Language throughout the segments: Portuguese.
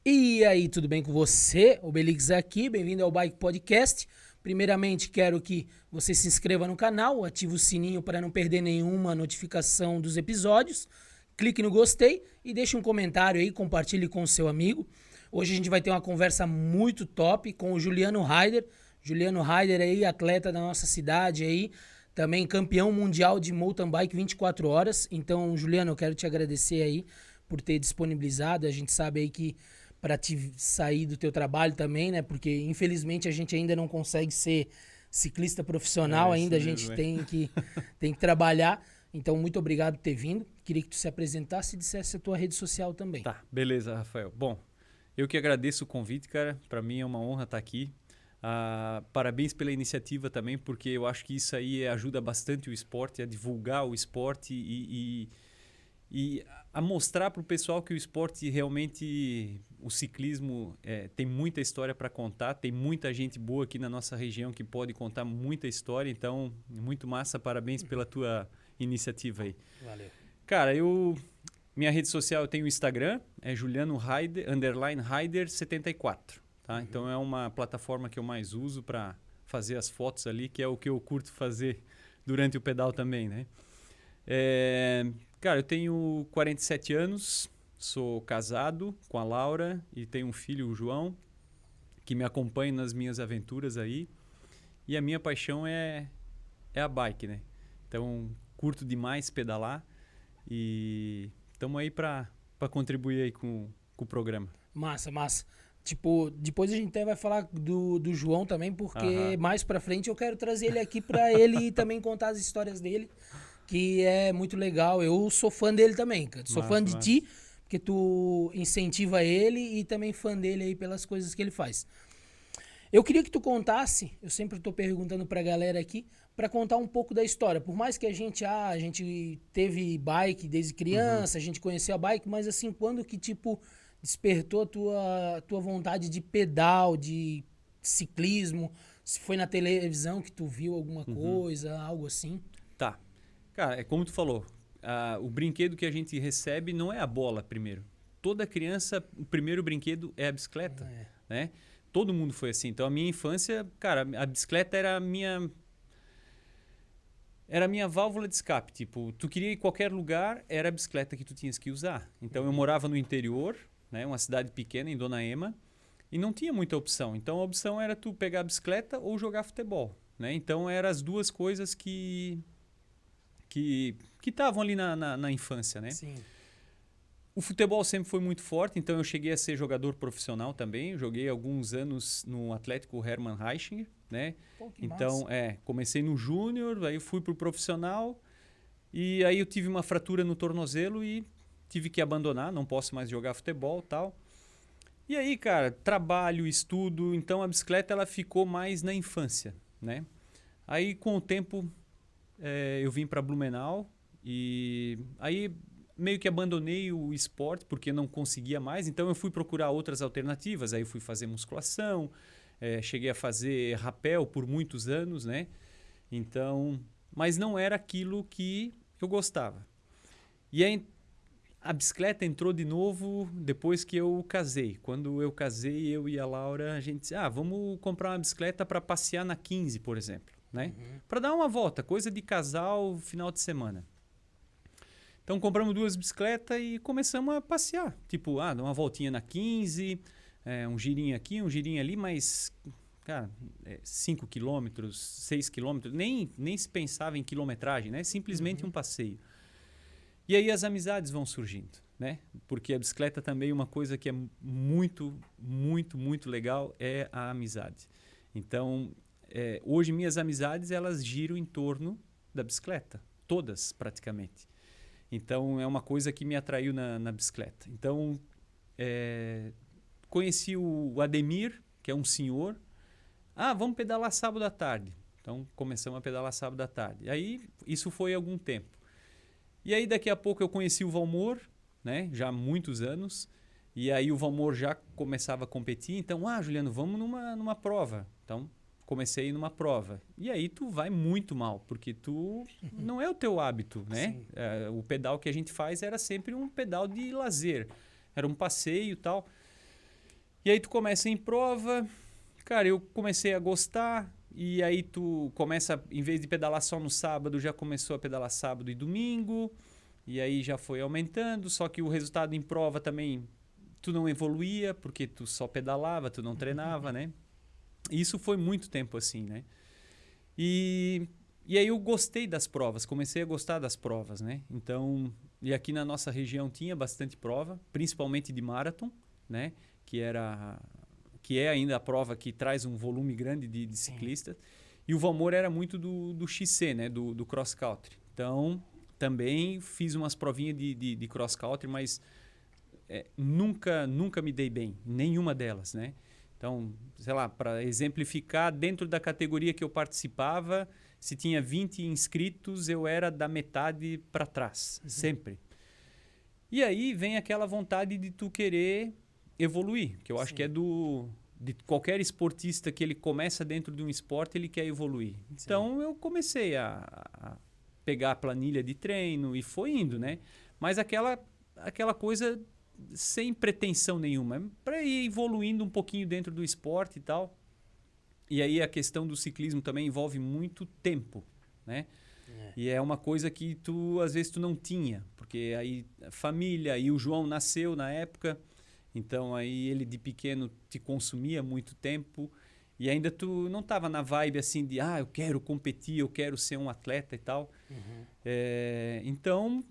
E aí, tudo bem com você? O Belix aqui, bem-vindo ao Bike Podcast. Primeiramente, quero que você se inscreva no canal, ative o sininho para não perder nenhuma notificação dos episódios, clique no gostei e deixe um comentário aí, compartilhe com o seu amigo. Hoje a gente vai ter uma conversa muito top com o Juliano Heider. Juliano Heider aí, atleta da nossa cidade aí, também campeão mundial de mountain bike 24 horas. Então, Juliano, eu quero te agradecer aí por ter disponibilizado. A gente sabe aí que para te sair do teu trabalho também, né? Porque infelizmente a gente ainda não consegue ser ciclista profissional, É isso ainda a gente mesmo, é. tem que trabalhar. Então, muito obrigado por ter vindo. Queria que tu se apresentasse e dissesse a tua rede social também. Tá, beleza, Rafael. Bom, eu que agradeço o convite, cara. Para mim é uma honra estar aqui. Parabéns pela iniciativa também, porque eu acho que isso aí ajuda bastante o esporte, a divulgar o esporte e a mostrar para o pessoal que o esporte realmente, o ciclismo tem muita história para contar, tem muita gente boa aqui na nossa região que pode contar muita história, então muito massa, parabéns pela tua iniciativa aí. Valeu. Cara, minha rede social eu tenho o Instagram, é Juliano Heider, _Heider74, tá? Então é uma plataforma que eu mais uso para fazer as fotos ali, que é o que eu curto fazer durante o pedal também, né? Cara, eu tenho 47 anos, sou casado com a Laura e tenho um filho, o João, que me acompanha nas minhas aventuras aí. E a minha paixão é a bike, né? Então, curto demais pedalar e estamos aí para contribuir aí com o programa. Massa, massa. Tipo, depois a gente até vai falar do João também, porque Aham. mais pra frente eu quero trazer ele aqui pra ele também contar as histórias dele, que é muito legal. Eu sou fã dele também, cara. Sou fã Massa, de massa. ti, porque tu incentiva ele e também fã dele aí pelas coisas que ele faz. Eu queria que tu contasse, eu sempre tô perguntando pra galera aqui, pra contar um pouco da história. Por mais que a gente teve bike desde Uhum. criança, a gente conheceu a bike, mas assim, quando que tipo despertou a tua vontade de pedal, de ciclismo? Se foi na televisão que tu viu alguma Uhum. coisa, algo assim? Tá. Cara, é como tu falou, o brinquedo que a gente recebe não é a bola primeiro. Toda criança, o primeiro brinquedo é a bicicleta, É. né? Todo mundo foi assim. Então, a minha infância, cara, a bicicleta era a minha válvula de escape. Tipo, tu queria ir em qualquer lugar, era a bicicleta que tu tinhas que usar. Então, eu morava no interior, né? Uma cidade pequena, em Dona Ema, e não tinha muita opção. Então, a opção era tu pegar a bicicleta ou jogar futebol, né? Então, eram as duas coisas que estavam ali na infância, né? Sim. O futebol sempre foi muito forte, então eu cheguei a ser jogador profissional também. Eu joguei alguns anos no Atlético Hermann Reichinger, né? Pô, que massa. Então, comecei no júnior, aí fui pro profissional e aí eu tive uma fratura no tornozelo e tive que abandonar, não posso mais jogar futebol, tal. E aí, cara, trabalho, estudo, então a bicicleta ela ficou mais na infância, né? Aí com o tempo eu vim para Blumenau e aí meio que abandonei o esporte porque não conseguia mais, então eu fui procurar outras alternativas, aí fui fazer musculação, cheguei a fazer rapel por muitos anos, né? Então, mas não era aquilo que eu gostava. E aí a bicicleta entrou de novo depois que eu casei. Quando eu casei, eu e a Laura, a gente disse, vamos comprar uma bicicleta para passear na 15, por exemplo, né? Para dar uma volta, coisa de casal, final de semana. Então compramos duas bicicletas e começamos a passear. Tipo, dar uma voltinha na 15, um girinho aqui, um girinho ali, mas, cara, 5 quilômetros, 6 quilômetros, nem se pensava em quilometragem, né? Simplesmente um passeio. E aí as amizades vão surgindo, né? Porque a bicicleta também é uma coisa que é muito, muito, muito legal, é a amizade. Então, hoje minhas amizades, elas giram em torno da bicicleta. Todas, praticamente. Então, é uma coisa que me atraiu na bicicleta. Então, conheci o Ademir, que é um senhor. Vamos pedalar sábado à tarde. Então, começamos a pedalar sábado à tarde. Aí, isso foi algum tempo. E aí, daqui a pouco, eu conheci o Valmor, né? Já há muitos anos. E aí, o Valmor já começava a competir. Então, Juliano, vamos numa prova. Então, comecei a ir numa prova. E aí, tu vai muito mal, porque tu não é o teu hábito, né? Sim. O pedal que a gente faz era sempre um pedal de lazer. Era um passeio e tal. E aí tu começa em prova, cara, eu comecei a gostar, e aí tu começa, em vez de pedalar só no sábado, já começou a pedalar sábado e domingo, e aí já foi aumentando, só que o resultado em prova também, tu não evoluía, porque tu só pedalava, tu não treinava, né? E isso foi muito tempo assim, né? E, e aí eu gostei das provas, comecei a gostar das provas, né? Então, e aqui na nossa região tinha bastante prova, principalmente de marathon, né? Que é ainda a prova que traz um volume grande de ciclistas. E o Valmor era muito do XC, né? Do cross country. Então, também fiz umas provinhas de cross country, mas nunca me dei bem, nenhuma delas, né? Então, sei lá, para exemplificar, dentro da categoria que eu participava, se tinha 20 inscritos, eu era da metade para trás, sempre. E aí vem aquela vontade de tu querer evoluir, que eu acho que é de qualquer esportista que ele começa dentro de um esporte, ele quer evoluir. Então, eu comecei a pegar a planilha de treino e foi indo, né? Mas aquela coisa sem pretensão nenhuma, para ir evoluindo um pouquinho dentro do esporte e tal. E aí a questão do ciclismo também envolve muito tempo, né? E é uma coisa que às vezes tu não tinha, porque aí a família, e o João nasceu na época, então aí ele de pequeno te consumia muito tempo, e ainda tu não estava na vibe assim de, eu quero competir, eu quero ser um atleta e tal. Então,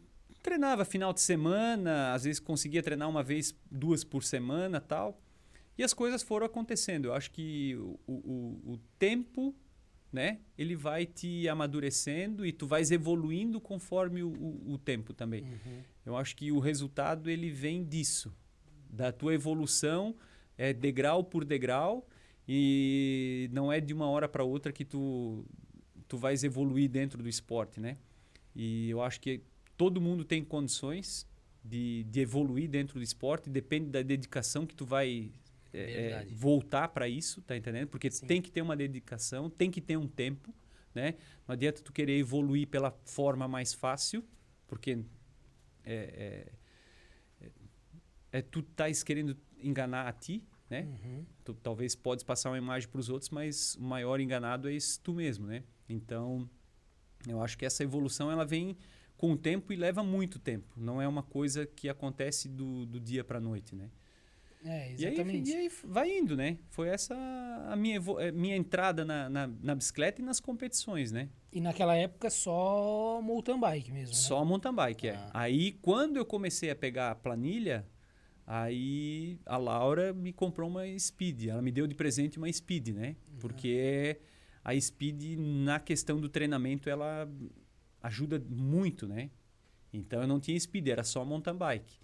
treinava final de semana, às vezes conseguia treinar uma vez, 2 por semana tal. E as coisas foram acontecendo. Eu acho que o tempo, né, ele vai te amadurecendo e tu vais evoluindo conforme o tempo também. Eu acho que o resultado ele vem disso, da tua evolução, degrau por degrau, e não é de uma hora para outra que tu vais evoluir dentro do esporte, né? E eu acho que todo mundo tem condições de evoluir dentro do esporte, depende da dedicação que tu vai voltar para isso, tá entendendo? Porque tem que ter uma dedicação, tem que ter um tempo, né? Não adianta tu querer evoluir pela forma mais fácil, porque tu estás querendo enganar a ti, né? Tu talvez podes passar uma imagem para os outros, mas o maior enganado é tu mesmo, né? Então, eu acho que essa evolução ela vem com o tempo e leva muito tempo. Não é uma coisa que acontece do dia para a noite, né? Exatamente. E aí vai indo, né? Foi essa a minha entrada na bicicleta e nas competições, né? E naquela época só mountain bike mesmo, né? Só mountain bike, Aí, quando eu comecei a pegar a planilha, aí a Laura me comprou uma Speed. Ela me deu de presente uma Speed, né? Porque a Speed, na questão do treinamento, ela ajuda muito, né? Então eu não tinha Speed, era só mountain bike.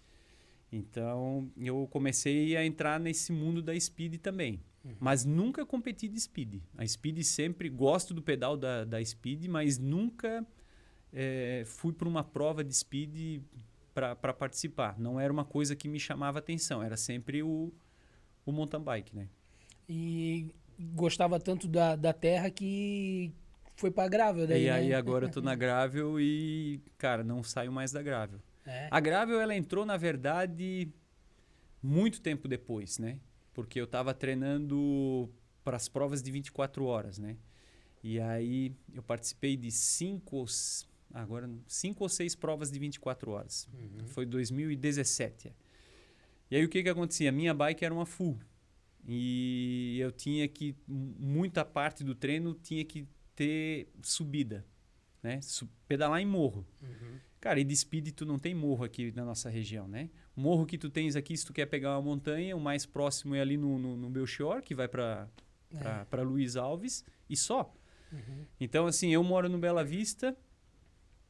Então eu comecei a entrar nesse mundo da Speed também. Mas nunca competi de Speed. A Speed sempre, gosto do pedal da Speed, mas nunca fui para uma prova de Speed para participar. Não era uma coisa que me chamava atenção, era sempre o mountain bike, né? E gostava tanto da terra que foi pra gravel daí, E aí né? agora eu tô na gravel e, cara, não saio mais da gravel. A gravel, ela entrou, na verdade, muito tempo depois, né? Porque eu tava treinando para as provas de 24 horas, né? E aí eu participei de 5 ou 6 provas de 24 horas. Foi 2017. E aí o que acontecia? A minha bike era uma full. E eu tinha que, muita parte do treino tinha que ter subida, né? Pedalar em morro. Cara, e de speed tu não tem morro aqui na nossa região, né? O morro que tu tens aqui, se tu quer pegar uma montanha, o mais próximo é ali no Belchior, que vai para Luiz Alves, e só. Então, assim, eu moro no Bela Vista,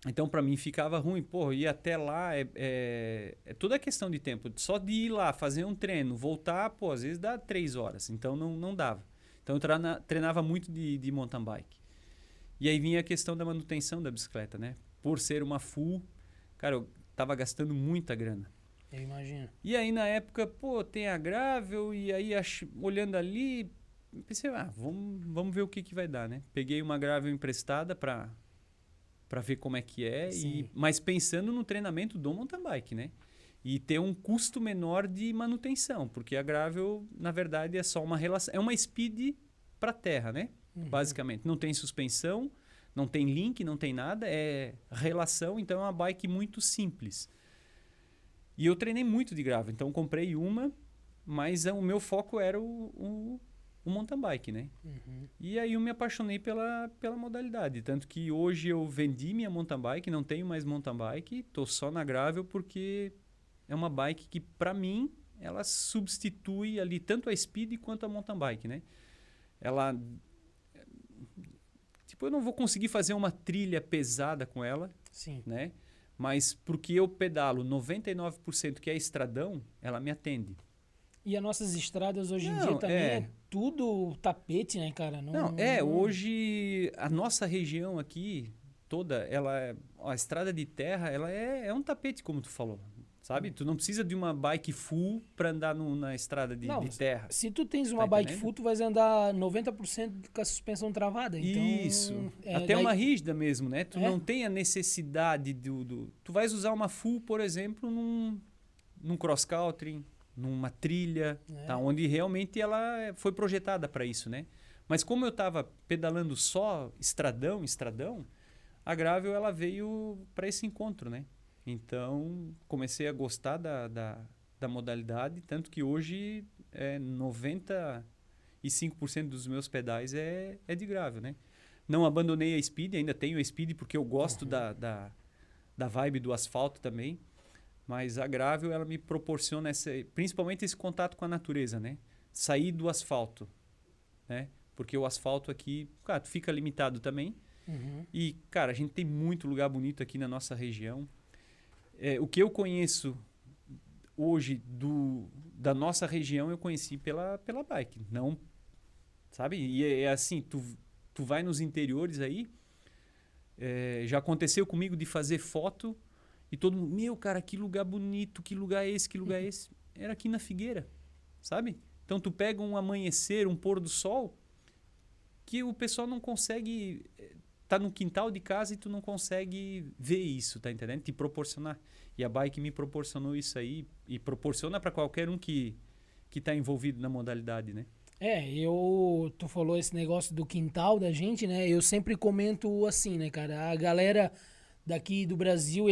então para mim ficava ruim. Pô, ir até lá é toda questão de tempo. Só de ir lá, fazer um treino, voltar, pô, às vezes dá 3 horas. Então não dava. Então eu treinava muito de mountain bike. E aí vinha a questão da manutenção da bicicleta, né? Por ser uma full, cara, eu tava gastando muita grana. Eu imagino. E aí na época, pô, tem a gravel, e aí olhando ali, pensei, vamos ver o que vai dar, né? Peguei uma gravel emprestada para ver como é que é, mas pensando no treinamento do mountain bike, né? e ter um custo menor de manutenção, porque a Gravel, na verdade, é só uma relação, é uma speed para terra, né? Basicamente, não tem suspensão, não tem link, não tem nada, é relação, então é uma bike muito simples. E eu treinei muito de Gravel, então comprei uma, mas o meu foco era o mountain bike, né? E aí eu me apaixonei pela modalidade, tanto que hoje eu vendi minha mountain bike, não tenho mais mountain bike, tô só na Gravel porque é uma bike que, para mim, ela substitui ali tanto a speed quanto a mountain bike, né? Ela... Tipo, eu não vou conseguir fazer uma trilha pesada com ela, Sim. né? Mas porque eu pedalo 99% que é estradão, ela me atende. E as nossas estradas hoje em Não, dia também é tudo tapete, né, cara? Hoje a nossa região aqui toda, a estrada de terra, ela é um tapete, como tu falou, sabe? Tu não precisa de uma bike full para andar na estrada de terra. Se tu tens uma bike full, tu vais andar 90% com a suspensão travada. Então, isso. Até uma rígida mesmo, né? Tu não tem a necessidade Tu vais usar uma full, por exemplo, num cross-country, numa trilha, tá? Onde realmente ela foi projetada para isso, né? Mas como eu estava pedalando só estradão, a Gravel ela veio para esse encontro, né? Então, comecei a gostar da modalidade, tanto que hoje 95% dos meus pedais é de Gravel, né? Não abandonei a Speed, ainda tenho a Speed porque eu gosto da vibe do asfalto também, mas a Gravel ela me proporciona principalmente esse contato com a natureza, né? Sair do asfalto, né? Porque o asfalto aqui, cara, tu fica limitado também. E, cara, a gente tem muito lugar bonito aqui na nossa região. O que eu conheço hoje da nossa região, eu conheci pela bike. Não, sabe? E é assim, tu vai nos interiores aí, já aconteceu comigo de fazer foto e todo mundo, meu, cara, que lugar bonito, que lugar é esse, que lugar é esse? Era aqui na Figueira, sabe? Então tu pega um amanhecer, um pôr do sol, que o pessoal não consegue... Tá no quintal de casa e tu não consegue ver isso, tá entendendo? Te proporcionar. E a bike me proporcionou isso aí e proporciona para qualquer um que tá envolvido na modalidade, né? Tu falou esse negócio do quintal da gente, né? Eu sempre comento assim, né, cara? A galera daqui do Brasil,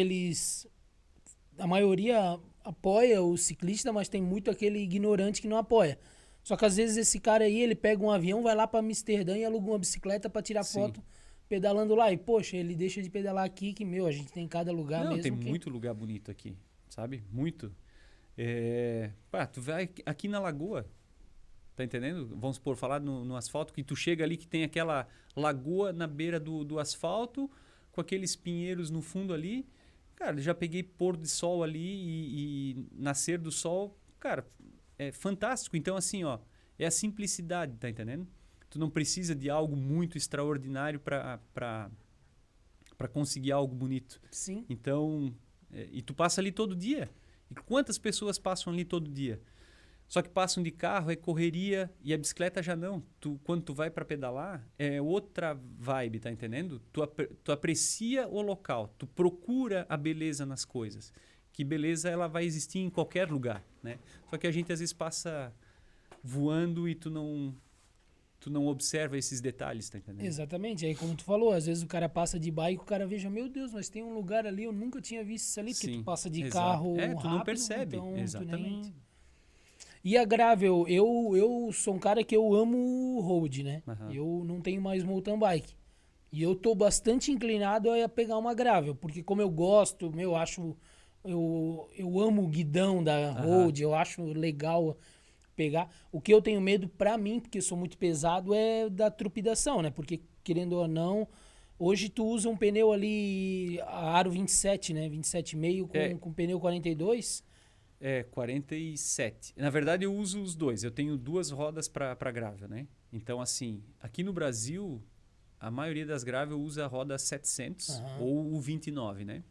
a maioria apoia o ciclista, mas tem muito aquele ignorante que não apoia. Só que às vezes esse cara aí, ele pega um avião, vai lá para Amsterdã e aluga uma bicicleta para tirar foto pedalando lá. E, poxa, ele deixa de pedalar aqui, que, a gente tem em cada lugar mesmo. Tem muito lugar bonito aqui, sabe? Muito. Tu vai aqui na Lagoa, tá entendendo? Vamos supor, falar no asfalto, que tu chega ali que tem aquela lagoa na beira do asfalto, com aqueles pinheiros no fundo ali. Cara, já peguei pôr de sol ali e nascer do sol. Cara, é fantástico. Então, assim, ó, é a simplicidade, tá entendendo? Tu não precisa de algo muito extraordinário para conseguir algo bonito. Sim. Então, e tu passa ali todo dia. E quantas pessoas passam ali todo dia? Só que passam de carro, é correria, e a bicicleta já não. Quando tu vai para pedalar, é outra vibe, tá entendendo? Tu aprecia o local, tu procura a beleza nas coisas. Que beleza ela vai existir em qualquer lugar, né? Só que a gente às vezes passa voando e tu não observa esses detalhes, tá entendendo? Exatamente. Aí, como tu falou, às vezes o cara passa de bike, o cara veja, meu Deus, mas tem um lugar ali, eu nunca tinha visto isso ali, porque tu passa de carro rápido. Tu não percebe, então, exatamente. E a Gravel, eu sou um cara que eu amo road, né? Eu não tenho mais mountain bike. E eu tô bastante inclinado a pegar uma Gravel, porque como eu gosto, eu amo o guidão da road, eu acho legal pegar. O que eu tenho medo pra mim, porque eu sou muito pesado, é da trepidação, né? Porque, querendo ou não, hoje tu usa um pneu ali, a aro 27, né? 27,5 com pneu 42. 47. Na verdade, eu uso os dois. Eu tenho duas rodas para Gravel, né? Então, assim, aqui no Brasil, a maioria das Gravel usa a roda 700 ou o 29, né?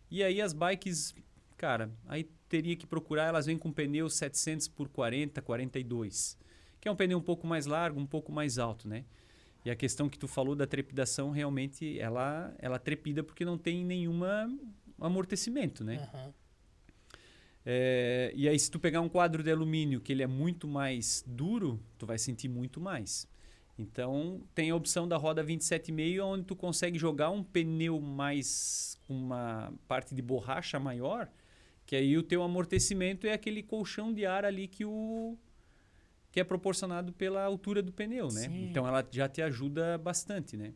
E aí as bikes, cara, aí teria que procurar, elas vêm com pneu 700 por 40, 42, que é um pneu um pouco mais largo, um pouco mais alto, né? E a questão que tu falou da trepidação, realmente, ela trepida porque não tem nenhum amortecimento, né? E aí, se tu pegar um quadro de alumínio que ele é muito mais duro, tu vai sentir muito mais. Então, tem a opção da roda 27,5, onde tu consegue jogar um pneu mais com uma parte de borracha maior, que aí o teu amortecimento é aquele colchão de ar ali que é proporcionado pela altura do pneu, né? Sim. Então, ela já te ajuda bastante, né?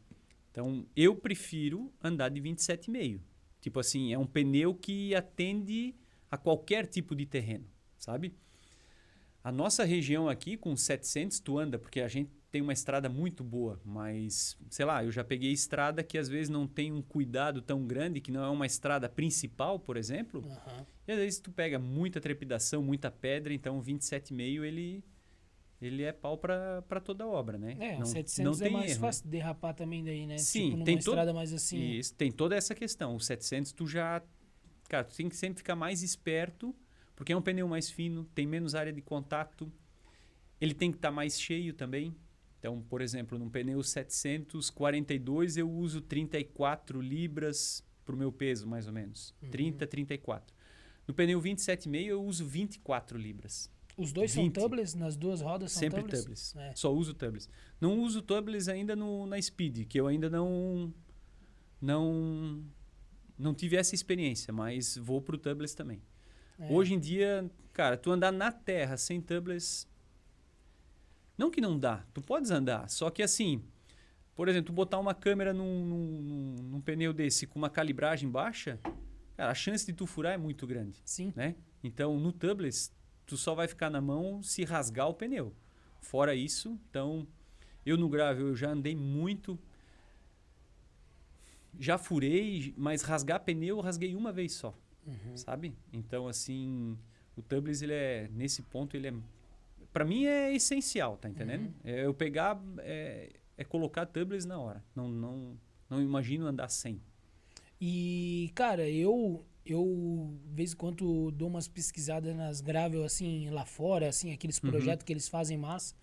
Então, eu prefiro andar de 27,5. Tipo assim, é um pneu que atende a qualquer tipo de terreno, sabe? A nossa região aqui, com 700, tu anda, porque a gente tem uma estrada muito boa, mas, sei lá, eu já peguei estrada que às vezes não tem um cuidado tão grande, que não é uma estrada principal, por exemplo, e às vezes tu pega muita trepidação, muita pedra, então o 27,5 ele é pau para toda obra, né? O 700 não tem mais erro, fácil de derrapar também daí, né? Sim, tipo numa tem estrada mais assim. Isso, tem toda essa questão. O 700 tu já... Cara, tu tem que sempre ficar mais esperto, porque é um pneu mais fino, tem menos área de contato, ele tem que estar mais cheio também. Então, por exemplo, num pneu 742 eu uso 34 libras para o meu peso, mais ou menos. 30, 34. No pneu 27,5 eu uso 24 libras. Os dois 20. são tubeless? Nas duas rodas são Sempre tubeless? tubeless. Só uso tubeless. Não uso tubeless ainda na Speed, que eu ainda não tive essa experiência, mas vou pro tubeless também. Hoje em dia, cara, tu andar na terra sem tubeless, não que não dá, tu podes andar, só que assim, por exemplo, tu botar uma câmera num pneu desse com uma calibragem baixa, cara, a chance de tu furar é muito grande. Sim. Né? Então, no tubeless, tu só vai ficar na mão se rasgar o pneu. Fora isso, então, eu no gravel eu já andei muito, já furei, mas rasgar pneu eu rasguei uma vez só, sabe? Então, assim, o tubeless, ele é, nesse ponto, ele é, pra mim é essencial, tá entendendo? Eu pegar, colocar tubeless na hora. Não imagino andar sem. E, cara, eu de vez em quando dou umas pesquisadas nas gravel, assim, lá fora, assim, aqueles projetos que eles fazem massa.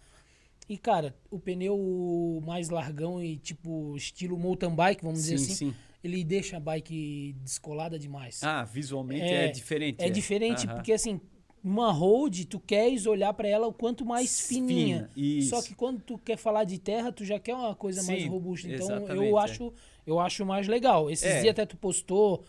E, cara, o pneu mais largão e, tipo, estilo mountain bike, vamos dizer assim, Sim. ele deixa a bike descolada demais. Ah, visualmente é diferente. É diferente, porque, assim, uma road, tu queres olhar pra ela o quanto mais fininha. Isso. Só que quando tu quer falar de terra, tu já quer uma coisa mais robusta. Então, exatamente, eu acho mais legal. Esses dias até tu postou,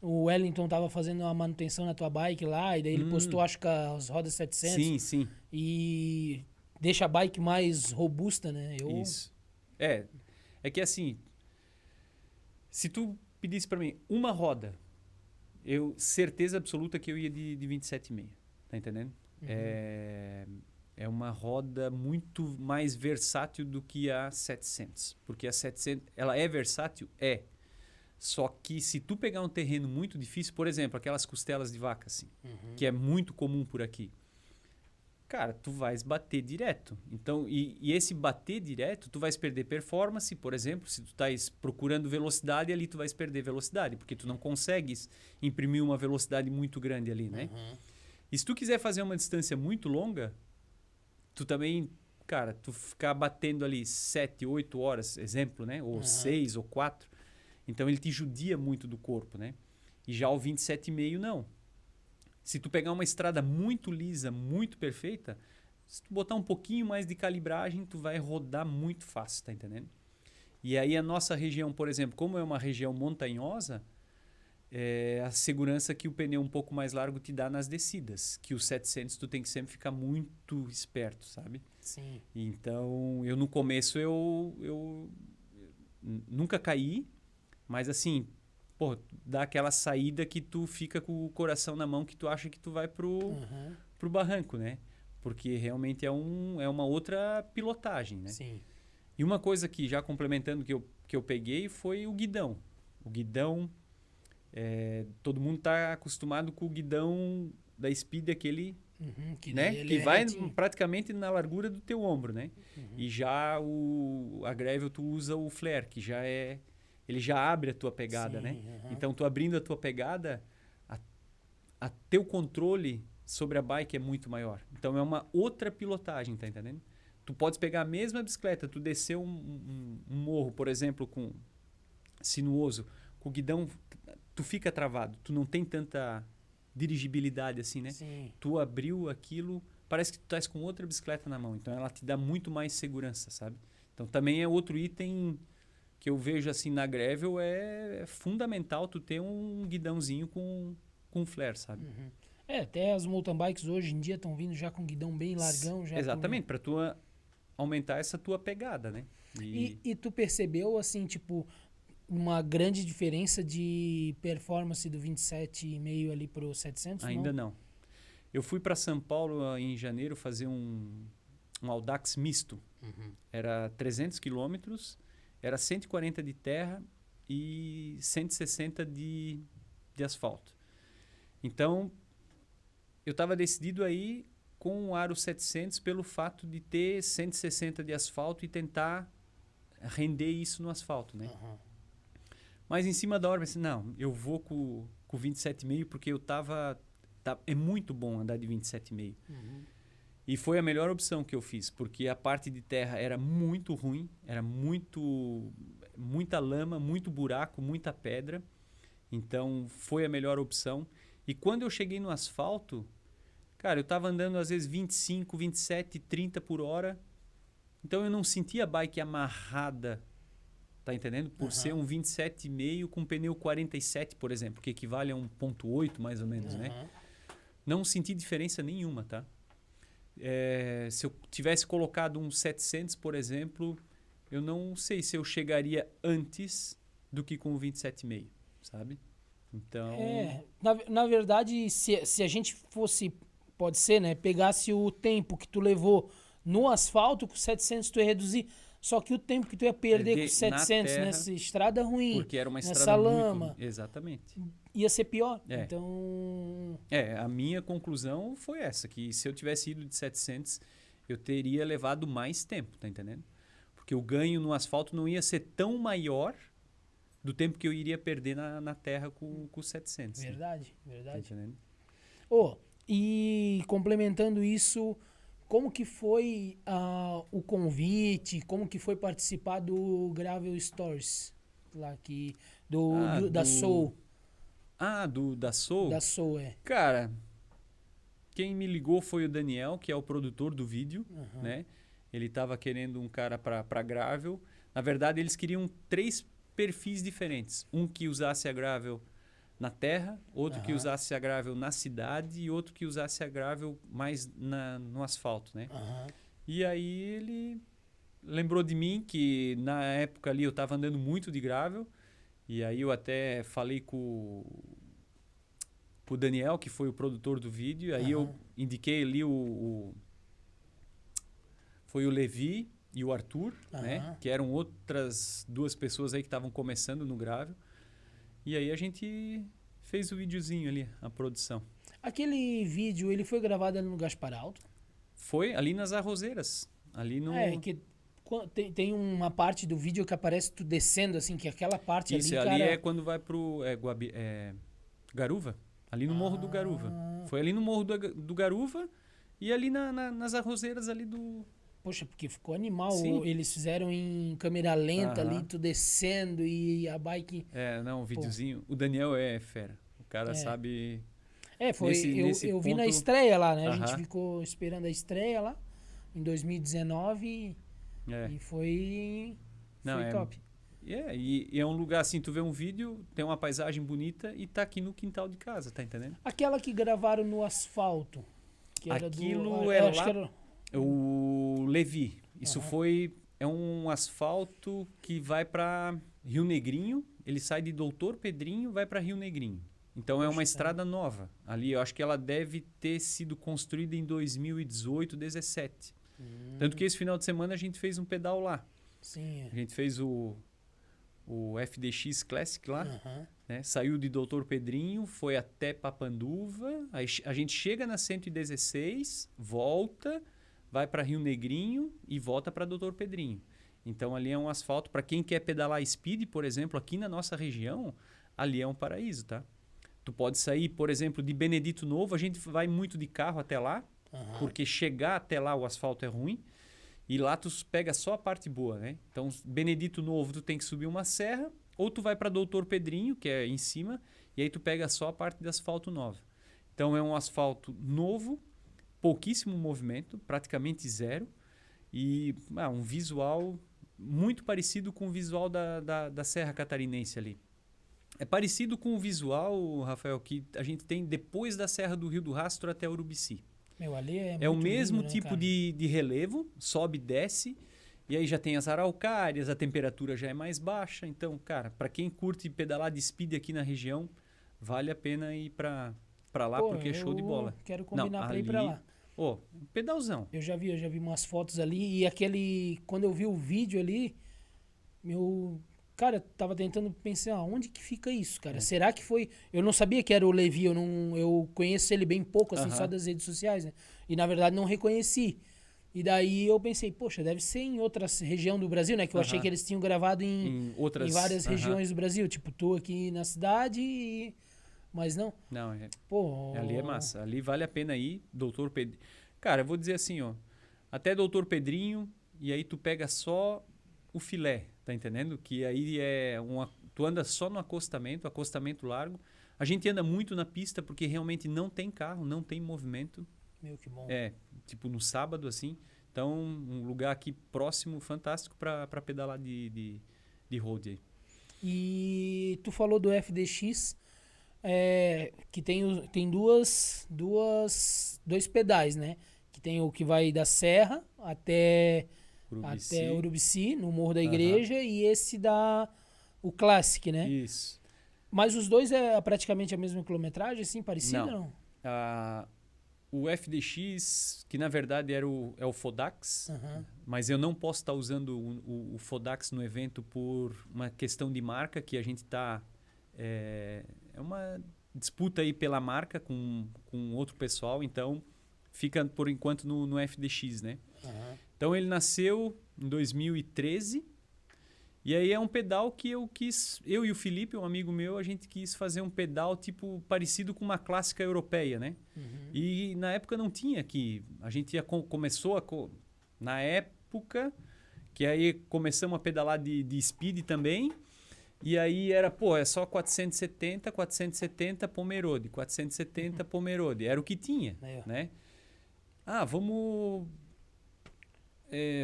o Wellington tava fazendo uma manutenção na tua bike lá, e daí ele postou, acho que as rodas 700. Sim. E deixa a bike mais robusta, né? Isso. É que assim, se tu pedisse pra mim uma roda, eu certeza absoluta que eu ia de 27,5. Tá entendendo? É uma roda muito mais versátil do que a 700. Porque a 700, ela é versátil? É. Só que se tu pegar um terreno muito difícil, por exemplo, aquelas costelas de vaca, assim, que é muito comum por aqui, cara, tu vais bater direto. Então, e esse bater direto, tu vais perder performance, por exemplo, se tu estás procurando velocidade, ali tu vais perder velocidade, porque tu não consegues imprimir uma velocidade muito grande ali, né? E se tu quiser fazer uma distância muito longa, tu também, cara, tu ficar batendo ali 7, 8 horas, exemplo, né? Ou 6 ou 4, então ele te judia muito do corpo, né? E já o 27,5 não. Se tu pegar uma estrada muito lisa, muito perfeita, se tu botar um pouquinho mais de calibragem, tu vai rodar muito fácil, tá entendendo? E aí a nossa região, por exemplo, como é uma região montanhosa, a segurança que o pneu um pouco mais largo te dá nas descidas, que o 700 tu tem que sempre ficar muito esperto, sabe? Sim. Então, eu no começo eu nunca caí, mas assim, pô, dá aquela saída que tu fica com o coração na mão, que tu acha que tu vai pro barranco, né? Porque realmente é uma outra pilotagem, né? Sim. E uma coisa que, já complementando, que eu peguei foi o guidão. O guidão, todo mundo tá acostumado com o guidão da Speed, aquele, né? Que vai praticamente na largura do teu ombro, né? E já a Gravel tu usa o flare, que já ele já abre a tua pegada, né? Então, tu abrindo a tua pegada, a teu controle sobre a bike é muito maior. Então, é uma outra pilotagem, tá entendendo? Tu podes pegar a mesma bicicleta, tu descer um morro, por exemplo, sinuoso, com o guidão, tu fica travado, tu não tem tanta dirigibilidade, assim, né? Sim. Tu abriu aquilo, parece que tu estás com outra bicicleta na mão. Então ela te dá muito mais segurança, sabe? Então também é outro item que eu vejo assim na gravel, é fundamental tu ter um guidãozinho com flare, sabe? Até as mountain bikes hoje em dia estão vindo já com guidão bem largão. Já Exatamente, para tu aumentar essa tua pegada, né? E tu percebeu, assim, tipo, uma grande diferença de performance do 27,5 ali pro 700? Ainda não. Eu fui para São Paulo em janeiro fazer um Audax misto. Era 300 quilômetros, era 140 de terra e 160 de asfalto. Então, eu estava decidido aí com o Aro 700 pelo fato de ter 160 de asfalto e tentar render isso no asfalto, né? Mas em cima da hora, eu pensei, não, eu vou com 27,5 porque eu é muito bom andar de 27,5. E foi a melhor opção que eu fiz, porque a parte de terra era muito ruim, era muita lama, muito buraco, muita pedra. Então foi a melhor opção. E quando eu cheguei no asfalto, cara, eu estava andando às vezes 25, 27, 30 por hora. Então eu não sentia a bike amarrada, tá entendendo? Por ser um 27,5 com pneu 47, por exemplo, que equivale a 1.8 mais ou menos, né? Não senti diferença nenhuma, tá? Se eu tivesse colocado um 700, por exemplo, eu não sei se eu chegaria antes do que com o 27,5, sabe? Então... Na verdade, se a gente fosse, pode ser, né? Pegasse o tempo que tu levou no asfalto, com 700 tu ia reduzir. Só que o tempo que tu ia perder com 700 terra, nessa estrada ruim, porque era uma nessa estrada lama, muito... Exatamente. ia ser pior. É. Então... a minha conclusão foi essa, que se eu tivesse ido de 700, eu teria levado mais tempo, tá entendendo? Porque o ganho no asfalto não ia ser tão maior do tempo que eu iria perder na terra com 700. Verdade, Né? verdade. Tá entendendo? E complementando isso, como que foi o convite, como que foi participar do Gravel Stories, lá que, da Soul? Da Soul? Da Soul, Cara, quem me ligou foi o Daniel, que é o produtor do vídeo, né? Ele estava querendo um cara para gravel. Na verdade, eles queriam 3 perfis diferentes. Um que usasse a gravel na terra, outro que usasse a gravel na cidade e outro que usasse a gravel mais no asfalto, né? E aí ele lembrou de mim, que na época ali eu estava andando muito de gravel, e aí eu até falei com o Daniel, que foi o produtor do vídeo, aí eu indiquei ali foi o Levi e o Arthur, né? Que eram outras 2 pessoas aí que estavam começando no gravel. E aí a gente fez o videozinho ali, a produção. Aquele vídeo, ele foi gravado ali no Gaspar Alto? Foi ali nas Arrozeiras. Ali no... que tem uma parte do vídeo que aparece tu descendo, assim, que aquela parte Isso, ali, ali cara... é quando vai pro Garuva. Ali no Morro do Garuva. Foi ali no Morro do Garuva e ali nas Arrozeiras ali do... Poxa, porque ficou animal. Sim. Eles fizeram em câmera lenta ali, tu descendo e a bike... o videozinho. O Daniel é fera. O cara sabe... foi. Eu vi na estreia lá, né? A gente ficou esperando a estreia lá em 2019 e foi top. E é um lugar assim, tu vê um vídeo, tem uma paisagem bonita e tá aqui no quintal de casa, tá entendendo? Aquela que gravaram no asfalto. Que era aquilo acho que era... O Levi. Isso é um asfalto que vai para Rio Negrinho. Ele sai de Doutor Pedrinho, vai para Rio Negrinho. Então é uma estrada nova. Ali eu acho que ela deve ter sido construída em 2018, 2017. Tanto que esse final de semana a gente fez um pedal lá. Sim. A gente fez o FDX Classic lá. Né? Saiu de Doutor Pedrinho, foi até Papanduva. Aí a gente chega na 116, volta, vai para Rio Negrinho e volta para Doutor Pedrinho. Então ali é um asfalto para quem quer pedalar speed, por exemplo, aqui na nossa região, ali é um paraíso, tá? Tu pode sair, por exemplo, de Benedito Novo, a gente vai muito de carro até lá, porque chegar até lá o asfalto é ruim, e lá tu pega só a parte boa, né? Então, Benedito Novo tu tem que subir uma serra, ou tu vai para Doutor Pedrinho, que é em cima, e aí tu pega só a parte de asfalto nova. Então é um asfalto novo, pouquíssimo movimento, praticamente zero. E um visual muito parecido com o visual da Serra Catarinense ali. É parecido com o visual, Rafael, que a gente tem depois da Serra do Rio do Rastro até Urubici. Meu, ali é É o muito mesmo lindo, né, tipo cara? de relevo, sobe e desce, e aí já tem as araucárias, a temperatura já é mais baixa. Então, cara, para quem curte pedalar de speed aqui na região, vale a pena ir para lá, Pô, porque é show de bola. quero combinar pra ir pra ali, lá. pedalzão. Eu já vi umas fotos ali e aquele. Quando eu vi o vídeo ali, meu. Cara, tava tentando pensar, onde que fica isso, cara? Será que foi. Eu não sabia que era o Levi, eu conheço ele bem pouco, assim, só Aham. das redes sociais, né? E na verdade não reconheci. E daí eu pensei, poxa, deve ser em outra região do Brasil, né? Que eu achei Aham. que eles tinham gravado Em em outras. várias Aham. regiões do Brasil. Tipo, tu aqui na cidade e. Mas não. Não, Pô. ali é massa. Ali vale a pena ir, Doutor Pedrinho. Cara, eu vou dizer assim, ó. Até Doutor Pedrinho, e aí tu pega só o filé, tá entendendo? Que aí tu anda só no acostamento largo. A gente anda muito na pista porque realmente não tem carro, não tem movimento. Meu, que bom. Tipo no sábado, assim. Então, um lugar aqui próximo, fantástico para pedalar de road aí. E tu falou do FDX, que tem dois pedais, né? Que tem o que vai da Serra Urubici. até Urubici, no Morro da Aham. Igreja, e esse o Classic, né? Isso. Mas os dois é praticamente a mesma quilometragem, assim, parecida, Não. não? O FDX, que na verdade é o Fodax, Aham. mas eu não posso estar usando o Fodax no evento por uma questão de marca, que a gente está... É uma disputa aí pela marca com outro pessoal, então fica por enquanto no FDX, né? Aham. Então ele nasceu em 2013 e aí é um pedal que eu e o Felipe, um amigo meu, a gente quis fazer um pedal tipo parecido com uma clássica europeia, né? Uhum. E na época não tinha aqui, a gente começou na época que aí começamos a pedalar de speed também. E aí era, é só 470 Pomerode, 470 Pomerode, era o que tinha, Aí, ó. né? Vamos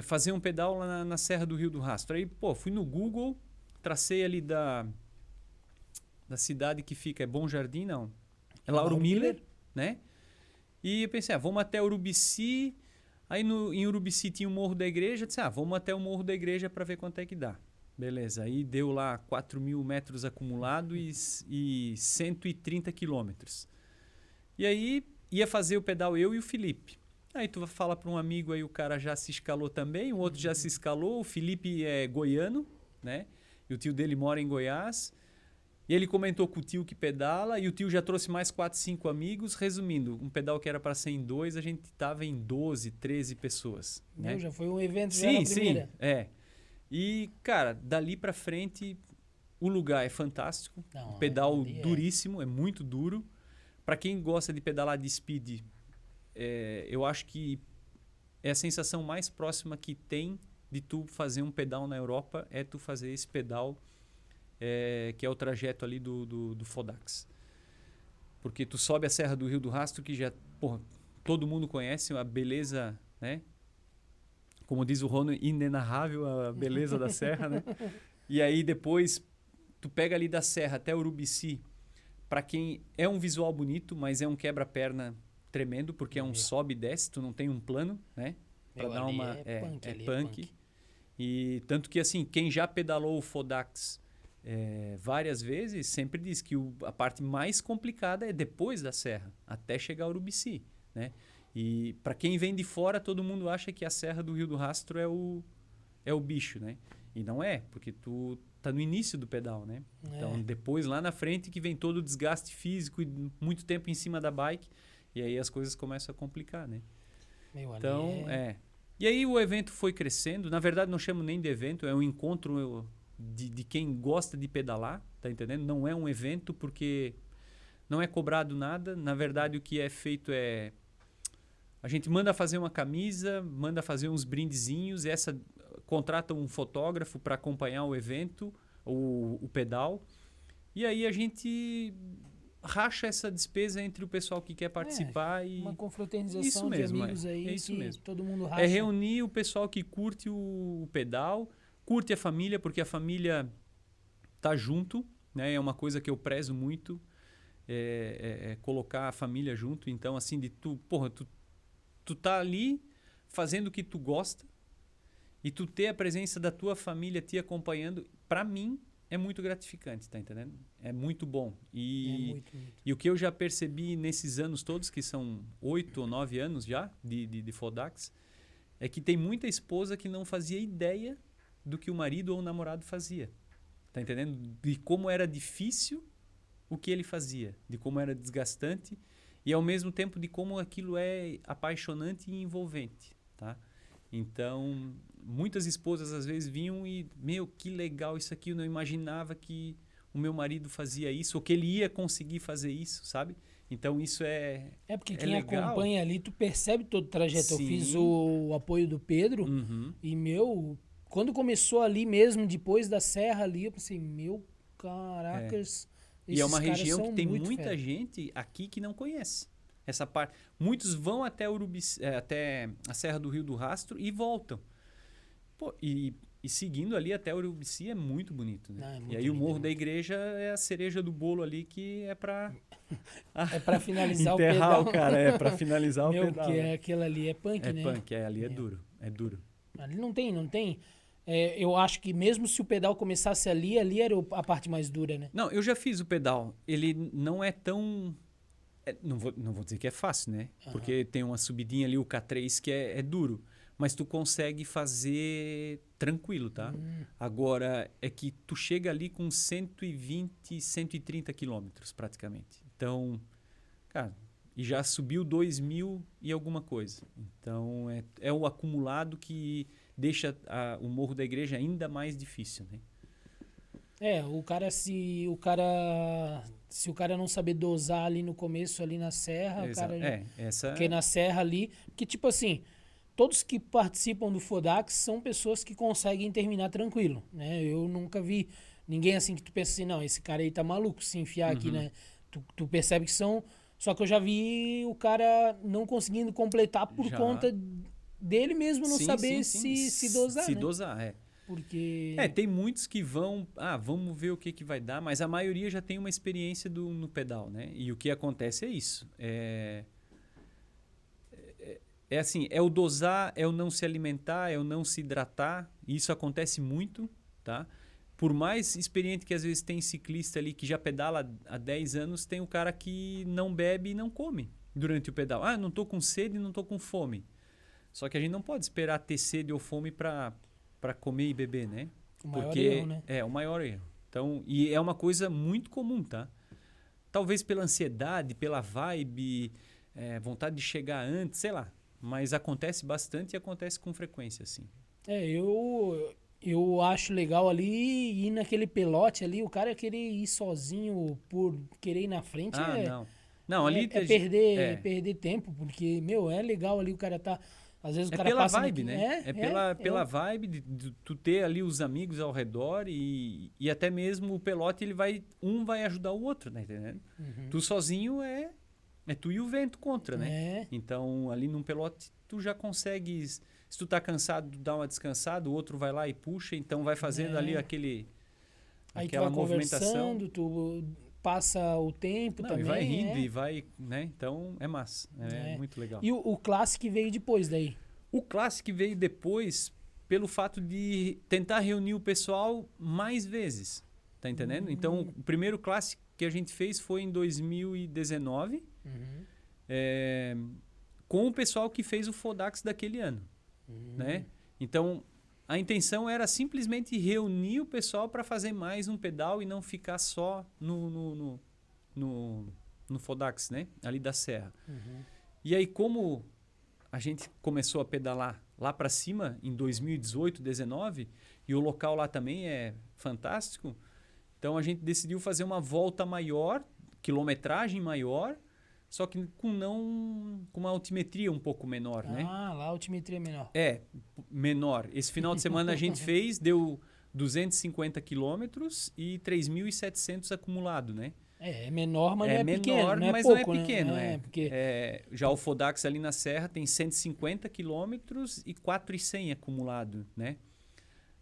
fazer um pedal lá na Serra do Rio do Rastro. Aí, fui no Google, tracei ali da cidade que fica, é Bom Jardim, não, é Lauro Miller, né? E eu pensei, vamos até Urubici. Aí em Urubici tinha o Morro da Igreja, disse, vamos até o Morro da Igreja para ver quanto é que dá. Beleza, aí deu lá 4.000 metros acumulados e 130 quilômetros. E aí ia fazer o pedal eu e o Felipe. Aí tu fala para um amigo aí, o cara já se escalou também, o outro já se escalou, o Felipe é goiano, né? E o tio dele mora em Goiás. E ele comentou com o tio que pedala, e o tio já trouxe mais 4, 5 amigos. Resumindo, um pedal que era para ser em 2, a gente estava em 12, 13 pessoas. Meu, Né? já foi um evento, já na Sim, primeira. E, cara, dali pra frente, o lugar é fantástico. Não, O pedal ali duríssimo, é muito duro. Pra quem gosta de pedalar de speed, eu acho que é a sensação mais próxima que tem de tu fazer um pedal na Europa, é tu fazer esse pedal, que é o trajeto ali do Fodax. Porque tu sobe a Serra do Rio do Rastro, que já, todo mundo conhece a beleza, né? Como diz o Rono, inenarrável a beleza da serra, né? E aí depois tu pega ali da serra até Urubici. Para quem é um visual bonito, mas é um quebra-perna tremendo, porque é um sobe e desce, tu não tem um plano, né? Para dar uma punk. E tanto que assim, quem já pedalou o Fodax várias vezes, sempre diz que a parte mais complicada é depois da serra, até chegar a Urubici, né? E para quem vem de fora, todo mundo acha que a Serra do Rio do Rastro é o bicho, né? E não é, porque tu tá no início do pedal, né? Então, depois, lá na frente, que vem todo o desgaste físico e muito tempo em cima da bike, e aí as coisas começam a complicar, né? Então, E aí o evento foi crescendo. Na verdade, não chamo nem de evento, é um encontro de quem gosta de pedalar, tá entendendo? Não é um evento porque não é cobrado nada. Na verdade, o que é feito é... A gente manda fazer uma camisa, manda fazer uns brindezinhos, contrata um fotógrafo para acompanhar o evento, o pedal. E aí a gente racha essa despesa entre o pessoal que quer participar e... Uma confraternização Isso de mesmo, amigos aí é isso que mesmo. todo mundo racha. É reunir o pessoal que curte o pedal, curte a família, porque a família tá junto, né? É uma coisa que eu prezo muito, é colocar a família junto. Então, assim, tu tá ali fazendo o que tu gosta e tu ter a presença da tua família te acompanhando, para mim, é muito gratificante, tá entendendo? É muito bom. Muito. E o que eu já percebi nesses anos todos, que são 8 ou 9 anos já de Fodax, é que tem muita esposa que não fazia ideia do que o marido ou o namorado fazia. Tá entendendo? De como era difícil o que ele fazia, de como era desgastante e ao mesmo tempo de como aquilo é apaixonante e envolvente, tá? Então, muitas esposas às vezes vinham e, meu, que legal isso aqui, eu não imaginava que o meu marido fazia isso, ou que ele ia conseguir fazer isso, sabe? Então isso é porque quem legal. acompanha ali, tu percebe todo o trajeto. Sim. Eu fiz o apoio do Pedro e, quando começou ali mesmo, depois da serra ali, eu pensei, caracas, E é uma esses região caras que tem são muito muita fera. gente aqui que não conhece essa parte. Muitos vão até até a Serra do Rio do Rastro e voltam. Pô, e seguindo ali até Urubici é muito bonito, né? Não, é muito E aí o lindo, Morro é da Igreja é a cereja do bolo ali que é para É pra finalizar o enterrar pedal. o cara, é para finalizar o Meu, pedal. porque aquilo ali é punk, É né? punk, ali é Meu. duro, é duro. Ali não tem. Eu acho que mesmo se o pedal começasse ali era a parte mais dura, né? Não, eu já fiz o pedal. Ele não é tão... não vou dizer que é fácil, né? Porque tem uma subidinha ali, o K3, que é duro. Mas tu consegue fazer tranquilo, tá? Agora, é que tu chega ali com 120, 130 quilômetros, praticamente. Então, cara, e já subiu 2.000 e alguma coisa. Então, é o acumulado que deixa o Morro da Igreja ainda mais difícil, né? Se o cara não saber dosar ali no começo, ali na serra, porque na serra ali, que tipo assim, todos que participam do Fodax são pessoas que conseguem terminar tranquilo, né? Eu nunca vi ninguém assim que tu pensa assim, não, esse cara aí tá maluco se enfiar aqui, né? Tu percebe que são, só que eu já vi o cara não conseguindo completar por conta dele mesmo não saber se dosar, se né? dosar, é. Porque... tem muitos que vão... vamos ver o que vai dar, mas a maioria já tem uma experiência no pedal, né? E o que acontece é isso. É assim, é o dosar, é o não se alimentar, é o não se hidratar. E isso acontece muito, tá? Por mais experiente que às vezes tem ciclista ali que já pedala há 10 anos, tem o cara que não bebe e não come durante o pedal. Não tô com sede, não tô com fome. Só que a gente não pode esperar ter sede ou fome para comer e beber, né? O maior erro, né? É o maior erro. Então, e é uma coisa muito comum, tá? Talvez pela ansiedade, pela vibe, vontade de chegar antes, sei lá. Mas acontece bastante e acontece com frequência, assim. Eu acho legal ali ir naquele pelote ali, o cara querer ir sozinho por querer ir na frente não, ali perder tempo, porque, é legal ali o cara tá... Às vezes o cara pela passa vibe, né? Pela vibe de tu ter ali os amigos ao redor e até mesmo o pelote, um vai ajudar o outro, né? Entendendo? Tu sozinho é tu e o vento contra, né? Então, ali num pelote, tu já consegues... Se tu tá cansado, dá uma descansada, o outro vai lá e puxa, então vai fazendo ali aquela movimentação. Tu passa o tempo também. E vai rindo e vai, né? Então, é massa. É muito legal. E o Classic veio depois daí? O Classic veio depois pelo fato de tentar reunir o pessoal mais vezes, tá entendendo? Então, o primeiro Classic que a gente fez foi em 2019, com o pessoal que fez o Fodax daquele ano, né? Então, a intenção era simplesmente reunir o pessoal para fazer mais um pedal e não ficar só no Fodax, né? Ali da Serra. E aí, como a gente começou a pedalar lá para cima em 2018, 2019, e o local lá também é fantástico, então a gente decidiu fazer uma volta maior, quilometragem maior, só que com uma altimetria um pouco menor, né? Lá a altimetria é menor. Menor. Esse final de semana a gente deu 250 quilômetros e 3.700 acumulado, né? É menor, mas não É é pequeno, menor, não é mas pouco, não é pequeno. né? É. Porque Já o Fodax ali na Serra tem 150 quilômetros e 4.100 acumulado, né?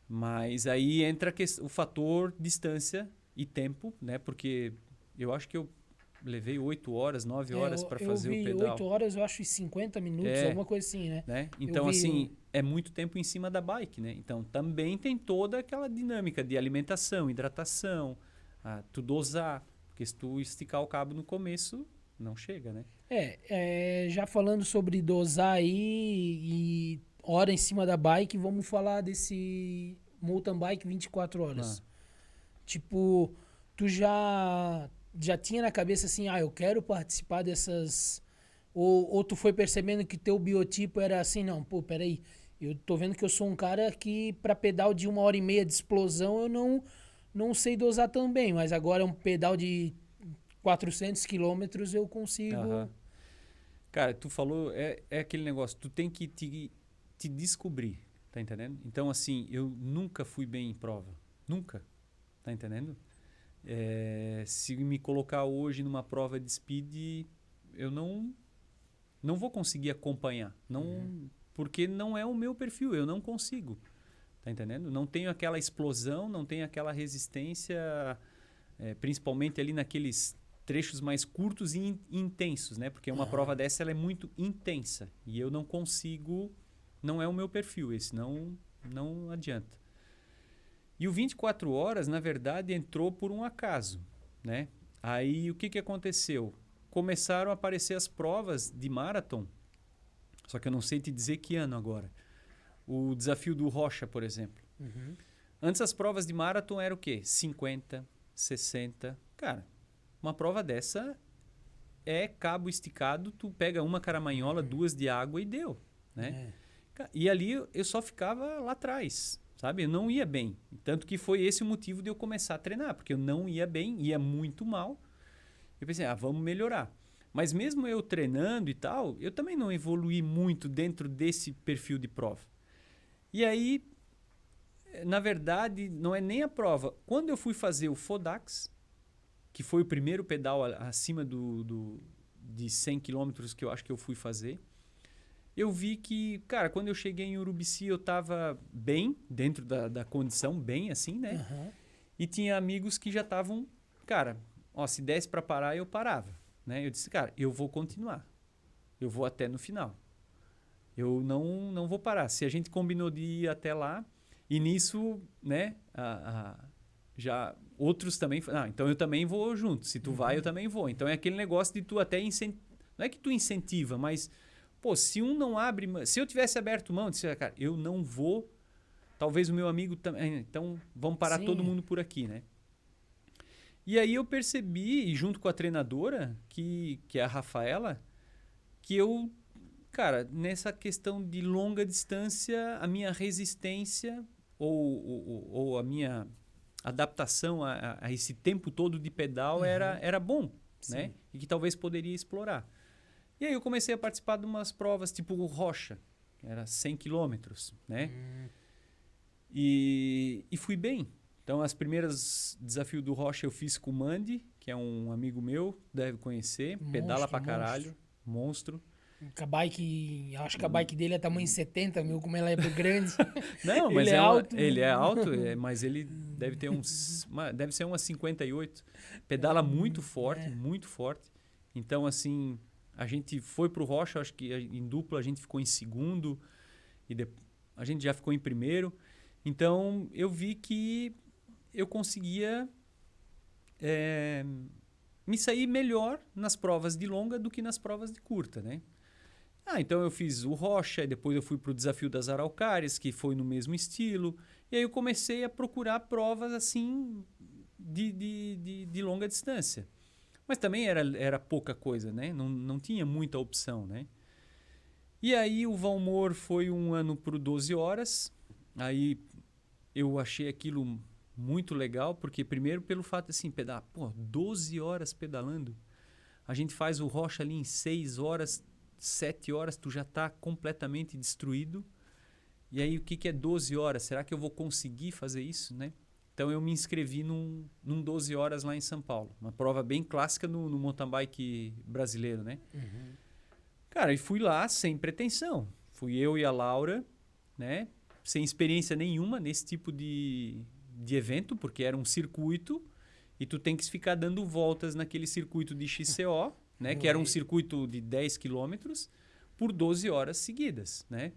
Mas aí entra o fator distância e tempo, né? Porque eu acho que eu levei 8 horas, 9 horas para eu fazer o vi pedal. 8 horas, eu acho, e 50 minutos, É, alguma coisa assim, né? né? Eu Então, vi. assim, é muito tempo em cima da bike, né? Então, também tem toda aquela dinâmica de alimentação, hidratação, tu dosar. Porque se tu esticar o cabo no começo, não chega, né? Já falando sobre dosar aí e hora em cima da bike, vamos falar desse mountain bike 24 Ah, horas. Tipo, tu já tinha na cabeça assim, eu quero participar dessas. Ou tu foi percebendo que teu biotipo era assim, não, pô, peraí, eu tô vendo que eu sou um cara que pra pedal de 1h30 de explosão eu não sei dosar tão bem, mas agora um pedal de 400 quilômetros eu consigo. aham. Cara, tu falou, é aquele negócio, tu tem que te descobrir, tá entendendo? Então, assim, eu nunca fui bem em prova. Nunca, tá entendendo? Se me colocar hoje numa prova de speed, eu não vou conseguir acompanhar. Não, porque não é o meu perfil, eu não consigo. Tá entendendo? Não tenho aquela explosão, não tenho aquela resistência, principalmente ali naqueles trechos mais curtos e intensos, né? Porque uma prova dessa ela é muito intensa e eu não consigo, não é o meu perfil, esse não adianta. E o 24 horas, na verdade, entrou por um acaso, né? Aí o que aconteceu? Começaram a aparecer as provas de marathon, só que eu não sei te dizer que ano agora. O desafio do Rocha, por exemplo. Antes as provas de marathon eram o quê? 50, 60. Cara, uma prova dessa é cabo esticado, tu pega uma caramanhola, 2 de água e deu, né? E ali eu só ficava lá atrás, sabe? Eu não ia bem. Tanto que foi esse o motivo de eu começar a treinar, porque eu não ia bem, ia muito mal. Eu pensei, vamos melhorar. Mas mesmo eu treinando e tal, eu também não evoluí muito dentro desse perfil de prova. E aí, na verdade, não é nem a prova. Quando eu fui fazer o Fodax, que foi o primeiro pedal acima de 100 quilômetros que eu acho que eu fui fazer, eu vi que, cara, quando eu cheguei em Urubici, eu tava bem, dentro da condição, bem assim, né? E tinha amigos que já estavam, cara, se desse para parar, eu parava, né? Eu disse, cara, eu vou continuar. Eu vou até no final. Eu não vou parar. Se a gente combinou de ir até lá, e nisso, né, já outros também... então eu também vou junto. Se tu vai, eu também vou. Então é aquele negócio de tu até incentivar. Não é que tu incentiva, mas, pô, se um não abre... Se eu tivesse aberto mão, eu disse, cara, eu não vou... Talvez o meu amigo também... Então vamos parar todo mundo por aqui, né? E aí eu percebi, e junto com a treinadora, que é a Rafaela, que eu... Cara, nessa questão de longa distância, a minha resistência ou a minha adaptação a esse tempo todo de pedal era bom, né? E que talvez poderia explorar. E aí eu comecei a participar de umas provas tipo o Rocha, que era 100 quilômetros, né? E fui bem. Então, as primeiras desafios do Rocha eu fiz com o Mandy, que é um amigo meu, deve conhecer, pedala pra caralho, monstro. Com a bike, acho que a bike dele é tamanho 70, meu, como ela é grande. Não, mas ele é alto. Ele é alto, mas ele deve ter deve ser umas 58. Pedala muito forte, muito forte. Então, assim, a gente foi pro Rocha, acho que em dupla a gente ficou em segundo e a gente já ficou em primeiro. Então, eu vi que eu conseguia me sair melhor nas provas de longa do que nas provas de curta, né? Então eu fiz o Rocha, e depois eu fui para o desafio das Araucárias, que foi no mesmo estilo. E aí eu comecei a procurar provas assim de longa distância. Mas também era pouca coisa, né? Não tinha muita opção, né? E aí o Valmor foi um ano para 12 horas. Aí eu achei aquilo muito legal, porque primeiro pelo fato de assim, 12 horas pedalando. A gente faz o Rocha ali em 6 horas, 7 horas, tu já está completamente destruído. E aí o que é 12 horas? Será que eu vou conseguir fazer isso, né? Então eu me inscrevi num 12 horas lá em São Paulo. Uma prova bem clássica no mountain bike brasileiro, né? Cara, e fui lá sem pretensão. Fui eu e a Laura, né? Sem experiência nenhuma nesse tipo de evento, porque era um circuito e tu tem que ficar dando voltas naquele circuito de XCO, né? Que era um circuito de 10 quilômetros por 12 horas seguidas, né?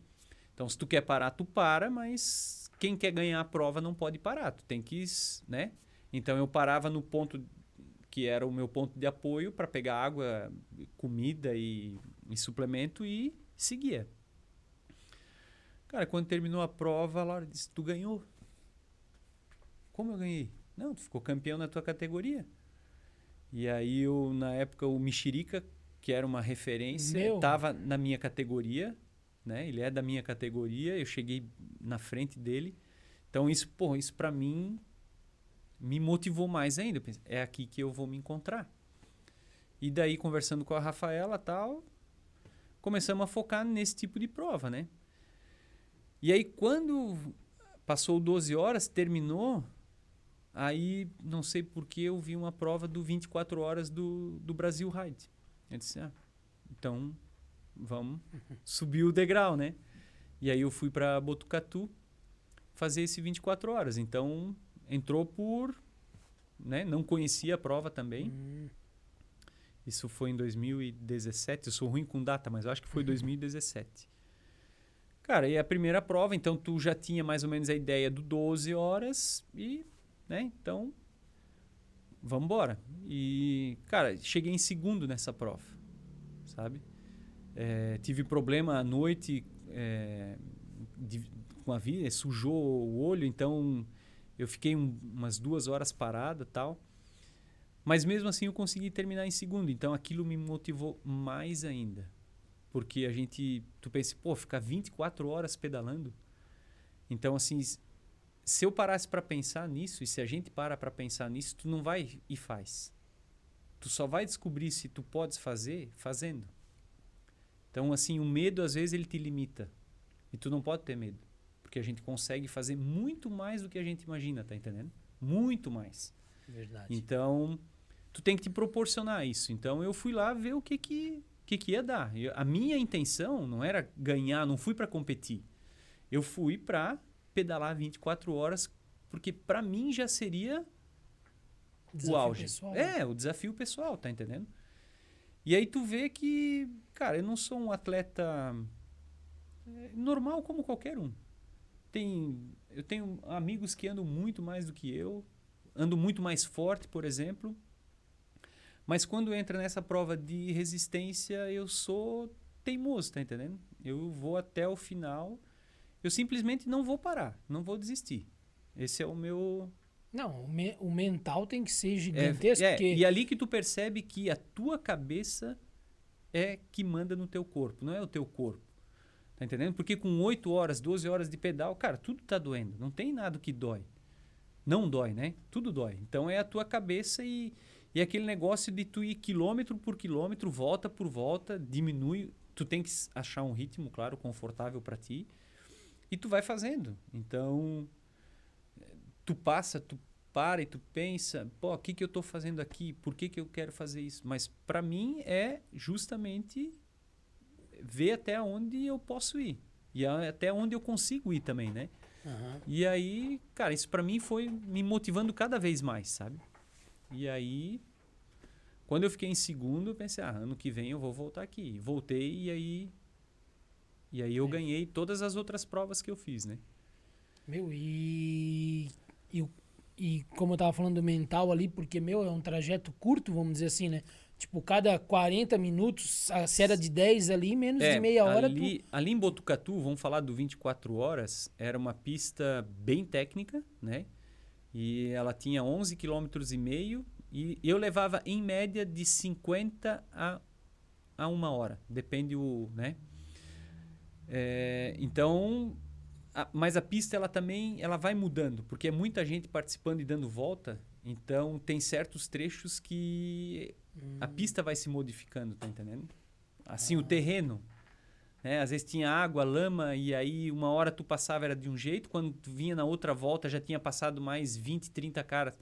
Então, se tu quer parar, tu para, mas quem quer ganhar a prova não pode parar. Tu tem que, né? Então, eu parava no ponto que era o meu ponto de apoio para pegar água, comida e suplemento e seguia. Cara, quando terminou a prova, a Laura disse, tu ganhou. Como eu ganhei? Não, tu ficou campeão na tua categoria. E aí, na época, o Mexerica, que era uma referência, estava na minha categoria, né? Ele é da minha categoria, eu cheguei na frente dele. Então, isso para mim me motivou mais ainda. Eu pensei, é aqui que eu vou me encontrar. E daí, conversando com a Rafaela tal, começamos a focar nesse tipo de prova, né? E aí, quando passou 12 horas, terminou, aí, não sei por que, eu vi uma prova do 24 horas do Brasil Ride. Eu disse, então, vamos subir o degrau, né? E aí eu fui para Botucatu fazer esse 24 horas. Então, entrou por... né? Não conhecia a prova também. Isso foi em 2017. Eu sou ruim com data, mas eu acho que foi 2017. Cara, e a primeira prova, então tu já tinha mais ou menos a ideia do 12 horas e, né? Então, vamos embora. E, cara, cheguei em segundo nessa prova, sabe? Tive problema à noite com a vida, sujou o olho, então eu fiquei umas 2 horas parada e tal. Mas mesmo assim eu consegui terminar em segundo, então aquilo me motivou mais ainda. Porque tu pensa, ficar 24 horas pedalando. Então, assim, se eu parasse para pensar nisso, e se a gente para pensar nisso, tu não vai e faz. Tu só vai descobrir se tu podes fazer fazendo. Então, assim, o medo, às vezes, ele te limita. E tu não pode ter medo. Porque a gente consegue fazer muito mais do que a gente imagina, tá entendendo? Muito mais. Verdade. Então, tu tem que te proporcionar isso. Então, eu fui lá ver o que ia dar. A minha intenção não era ganhar, não fui para competir. Eu fui para pedalar 24 horas, porque para mim já seria o auge. Pessoal. O desafio pessoal, tá entendendo? E aí tu vê que, cara, eu não sou um atleta normal como qualquer um. Eu tenho amigos que andam muito mais do que eu, ando muito mais forte, por exemplo. Mas quando entra nessa prova de resistência, eu sou teimoso, tá entendendo? Eu vou até o final. Eu simplesmente não vou parar, não vou desistir. Esse é o meu... Não, o mental tem que ser gigantesco. Porque... E ali que tu percebe que a tua cabeça é que manda no teu corpo, não é o teu corpo. Tá entendendo? Porque com 8 horas, 12 horas de pedal, cara, tudo tá doendo. Não tem nada que dói. Não dói, né? Tudo dói. Então é a tua cabeça e aquele negócio de tu ir quilômetro por quilômetro, volta por volta, diminui. Tu tem que achar um ritmo, claro, confortável para ti. E tu vai fazendo. Então, tu para e tu pensa, o que eu estou fazendo aqui? Por que eu quero fazer isso? Mas para mim é justamente ver até onde eu posso ir. E até onde eu consigo ir também, né? Uhum. E aí, cara, isso para mim foi me motivando cada vez mais, sabe? E aí, quando eu fiquei em segundo, eu pensei, ano que vem eu vou voltar aqui. Voltei e aí eu ganhei todas as outras provas que eu fiz, né? Meu, e como eu tava falando do mental ali, porque, é um trajeto curto, vamos dizer assim, né? Tipo, cada 40 minutos, se era de 10 ali, menos de meia hora... Ali em Botucatu, vamos falar do 24 horas, era uma pista bem técnica, né? E ela tinha 11,5 km e eu levava, em média, de 50 a 1 hora. Depende né? Então... mas a pista ela vai mudando, porque é muita gente participando e dando volta. Então, tem certos trechos que a pista vai se modificando, tá entendendo? Assim, o terreno, né? Às vezes tinha água, lama, e aí uma hora tu passava era de um jeito, quando tu vinha na outra volta já tinha passado mais 20, 30 caras,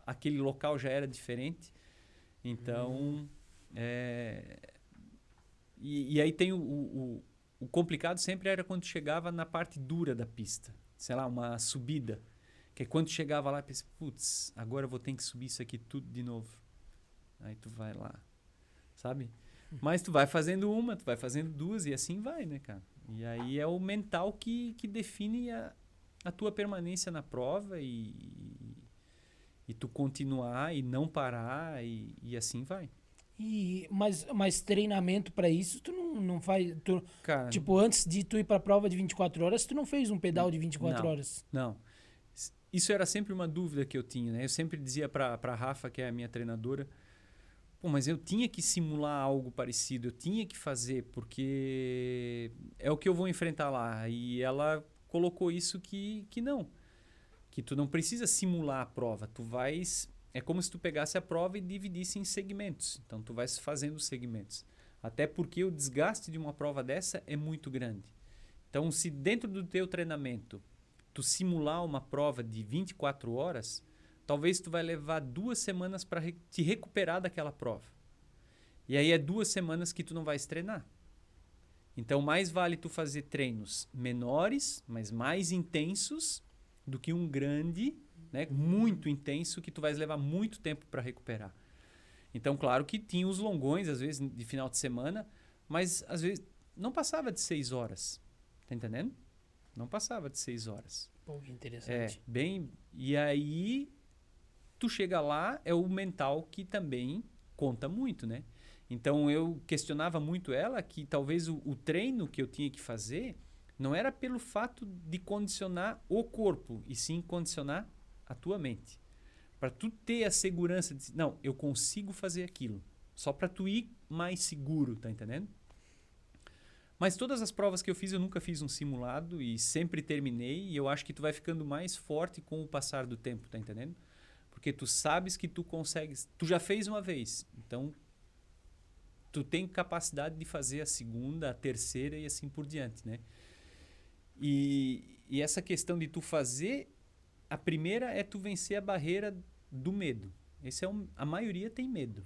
aquele local já era diferente. Então, e aí tem o complicado sempre era quando chegava na parte dura da pista, sei lá, uma subida, que é quando chegava lá, pensa, putz, agora eu vou ter que subir isso aqui tudo de novo. Aí tu vai lá, sabe? Mas tu vai fazendo uma, tu vai fazendo duas e assim vai, né, cara? E aí é o mental que define a tua permanência na prova e tu continuar e não parar e assim vai. Mas treinamento pra isso, tu não faz. Cara, Tipo, antes de tu ir pra prova de 24 horas, tu não fez um pedal de 24 não, horas. não. Isso era sempre uma dúvida que eu tinha, né? Eu sempre dizia pra Rafa, que é a minha treinadora, pô, mas eu tinha que simular algo parecido, eu tinha que fazer, porque é o que eu vou enfrentar lá. E ela colocou isso que não. Que tu não precisa simular a prova, tu vais... É como se tu pegasse a prova e dividisse em segmentos. Então, tu vais fazendo segmentos. Até porque o desgaste de uma prova dessa é muito grande. Então, se dentro do teu treinamento tu simular uma prova de 24 horas, talvez tu vai levar 2 semanas para te recuperar daquela prova. E aí é 2 semanas que tu não vais treinar. Então, mais vale tu fazer treinos menores, mas mais intensos, do que um grande, né, muito intenso, que tu vais levar muito tempo para recuperar. Então, claro que tinha os longões, às vezes, de final de semana, mas às vezes não passava de 6 horas. Tá entendendo? Não passava de 6 horas. Pô, que interessante. Bem... E aí, tu chega lá, é o mental que também conta muito, né? Então, eu questionava muito ela que talvez o treino que eu tinha que fazer não era pelo fato de condicionar o corpo, e sim condicionar a tua mente. Para tu ter a segurança de, não, eu consigo fazer aquilo. Só para tu ir mais seguro, tá entendendo? Mas todas as provas que eu fiz, eu nunca fiz um simulado e sempre terminei. E eu acho que tu vai ficando mais forte com o passar do tempo, tá entendendo? Porque tu sabes que tu consegues... Tu já fez uma vez, então tu tem capacidade de fazer a segunda, a terceira e assim por diante, né? E essa questão de tu fazer... A primeira é tu vencer a barreira do medo. Esse é a maioria tem medo.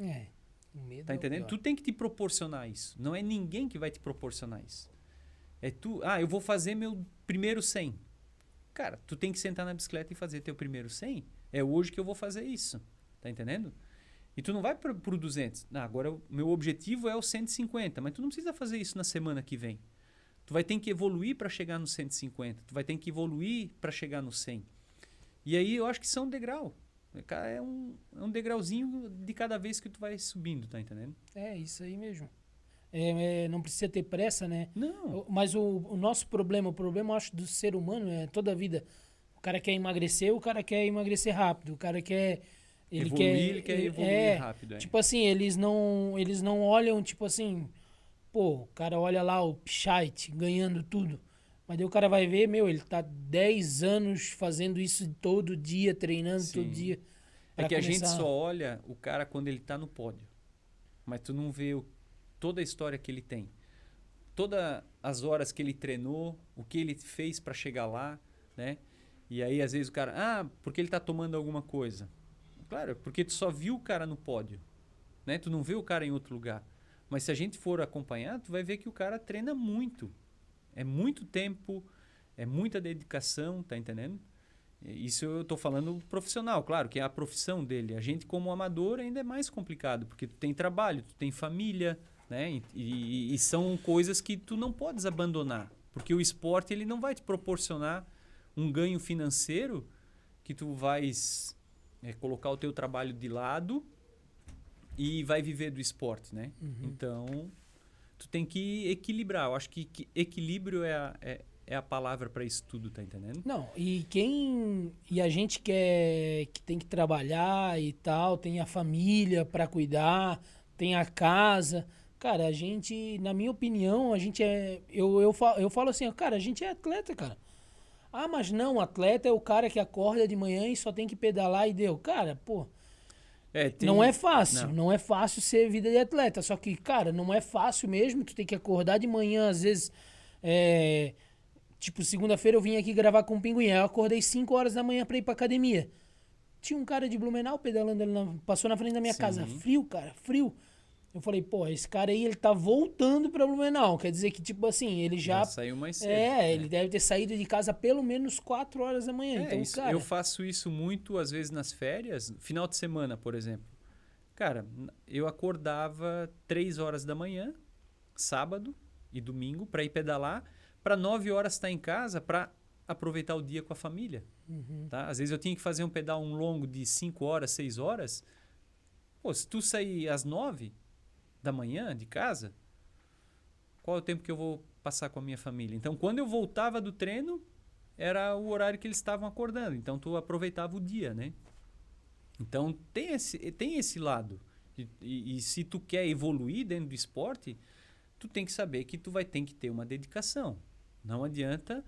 O medo Tá entendendo? É Tu tem que te proporcionar isso. Não é ninguém que vai te proporcionar isso. É tu, eu vou fazer meu primeiro 100. Cara, tu tem que sentar na bicicleta e fazer teu primeiro 100. É hoje que eu vou fazer isso. Tá entendendo? E tu não vai pro 200. Agora o meu objetivo é o 150, mas tu não precisa fazer isso na semana que vem. Tu vai ter que evoluir para chegar no 150. Tu vai ter que evoluir para chegar no 100. E aí eu acho que são degrau. É um degrauzinho de cada vez que tu vai subindo, tá entendendo? É, isso aí mesmo. Não precisa ter pressa, né? Não. Mas o nosso problema, o problema, eu acho, do ser humano é toda a vida. O cara quer emagrecer rápido. O cara quer... Ele quer evoluir rápido. Tipo assim, eles não olham, tipo assim... Pô, o cara olha lá o Pichait ganhando tudo. Mas daí o cara vai ver, ele tá 10 anos fazendo isso todo dia, treinando todo dia. É que a gente só olha o cara quando ele tá no pódio. Mas tu não vê toda a história que ele tem. Todas as horas que ele treinou, o que ele fez para chegar lá, né? E aí, às vezes, o cara... porque ele tá tomando alguma coisa. Claro, porque tu só viu o cara no pódio. Né? Tu não vê o cara em outro lugar. Mas se a gente for acompanhar, tu vai ver que o cara treina muito. É muito tempo, é muita dedicação, tá entendendo? Isso eu tô falando profissional, claro, que é a profissão dele. A gente como amador ainda é mais complicado, porque tu tem trabalho, tu tem família, né? E são coisas que tu não podes abandonar, porque o esporte ele não vai te proporcionar um ganho financeiro que tu vais colocar o teu trabalho de lado e vai viver do esporte, né? Uhum. Então... Tu tem que equilibrar. Eu acho que equilíbrio é a palavra para isso tudo, tá entendendo? Não, e a gente que tem que trabalhar e tal, tem a família para cuidar, tem a casa. Cara, a gente, na minha opinião, a gente eu falo assim, cara, a gente é atleta, cara. Mas não, atleta é o cara que acorda de manhã e só tem que pedalar e deu. Cara, pô, Não é fácil, Não. não é fácil ser vida de atleta. Só que, cara, não é fácil mesmo. Tu tem que acordar de manhã, às vezes. é, Tipo, segunda-feira eu vim aqui gravar com o Pinguim. Aí eu acordei 5 horas da manhã pra ir pra academia. Tinha um cara de Blumenau pedalando ali, passou na frente da minha casa. Sim. Frio, cara, frio. Eu falei, pô, esse cara aí, ele tá voltando pra Blumenau. Quer dizer que, tipo assim, ele Já já. saiu mais cedo. Ele deve ter saído de casa pelo menos 4 horas da manhã. Então, Isso, cara. eu faço isso muito, às vezes, nas férias. Final de semana, por exemplo. Cara, eu acordava 3 horas da manhã, sábado e domingo, para ir pedalar, para 9 horas estar em casa para aproveitar o dia com a família. Tá? Às vezes eu tinha que fazer um pedal longo de 5 horas, 6 horas. Pô, se tu sair às 9 da manhã de casa, qual é o tempo que eu vou passar com a minha família? Então, quando eu voltava do treino, era o horário que eles estavam acordando. Então, tu aproveitava o dia, né? Então, tem esse lado. E se tu quer evoluir dentro do esporte, tu tem que saber que tu vai ter que ter uma dedicação. Não adianta.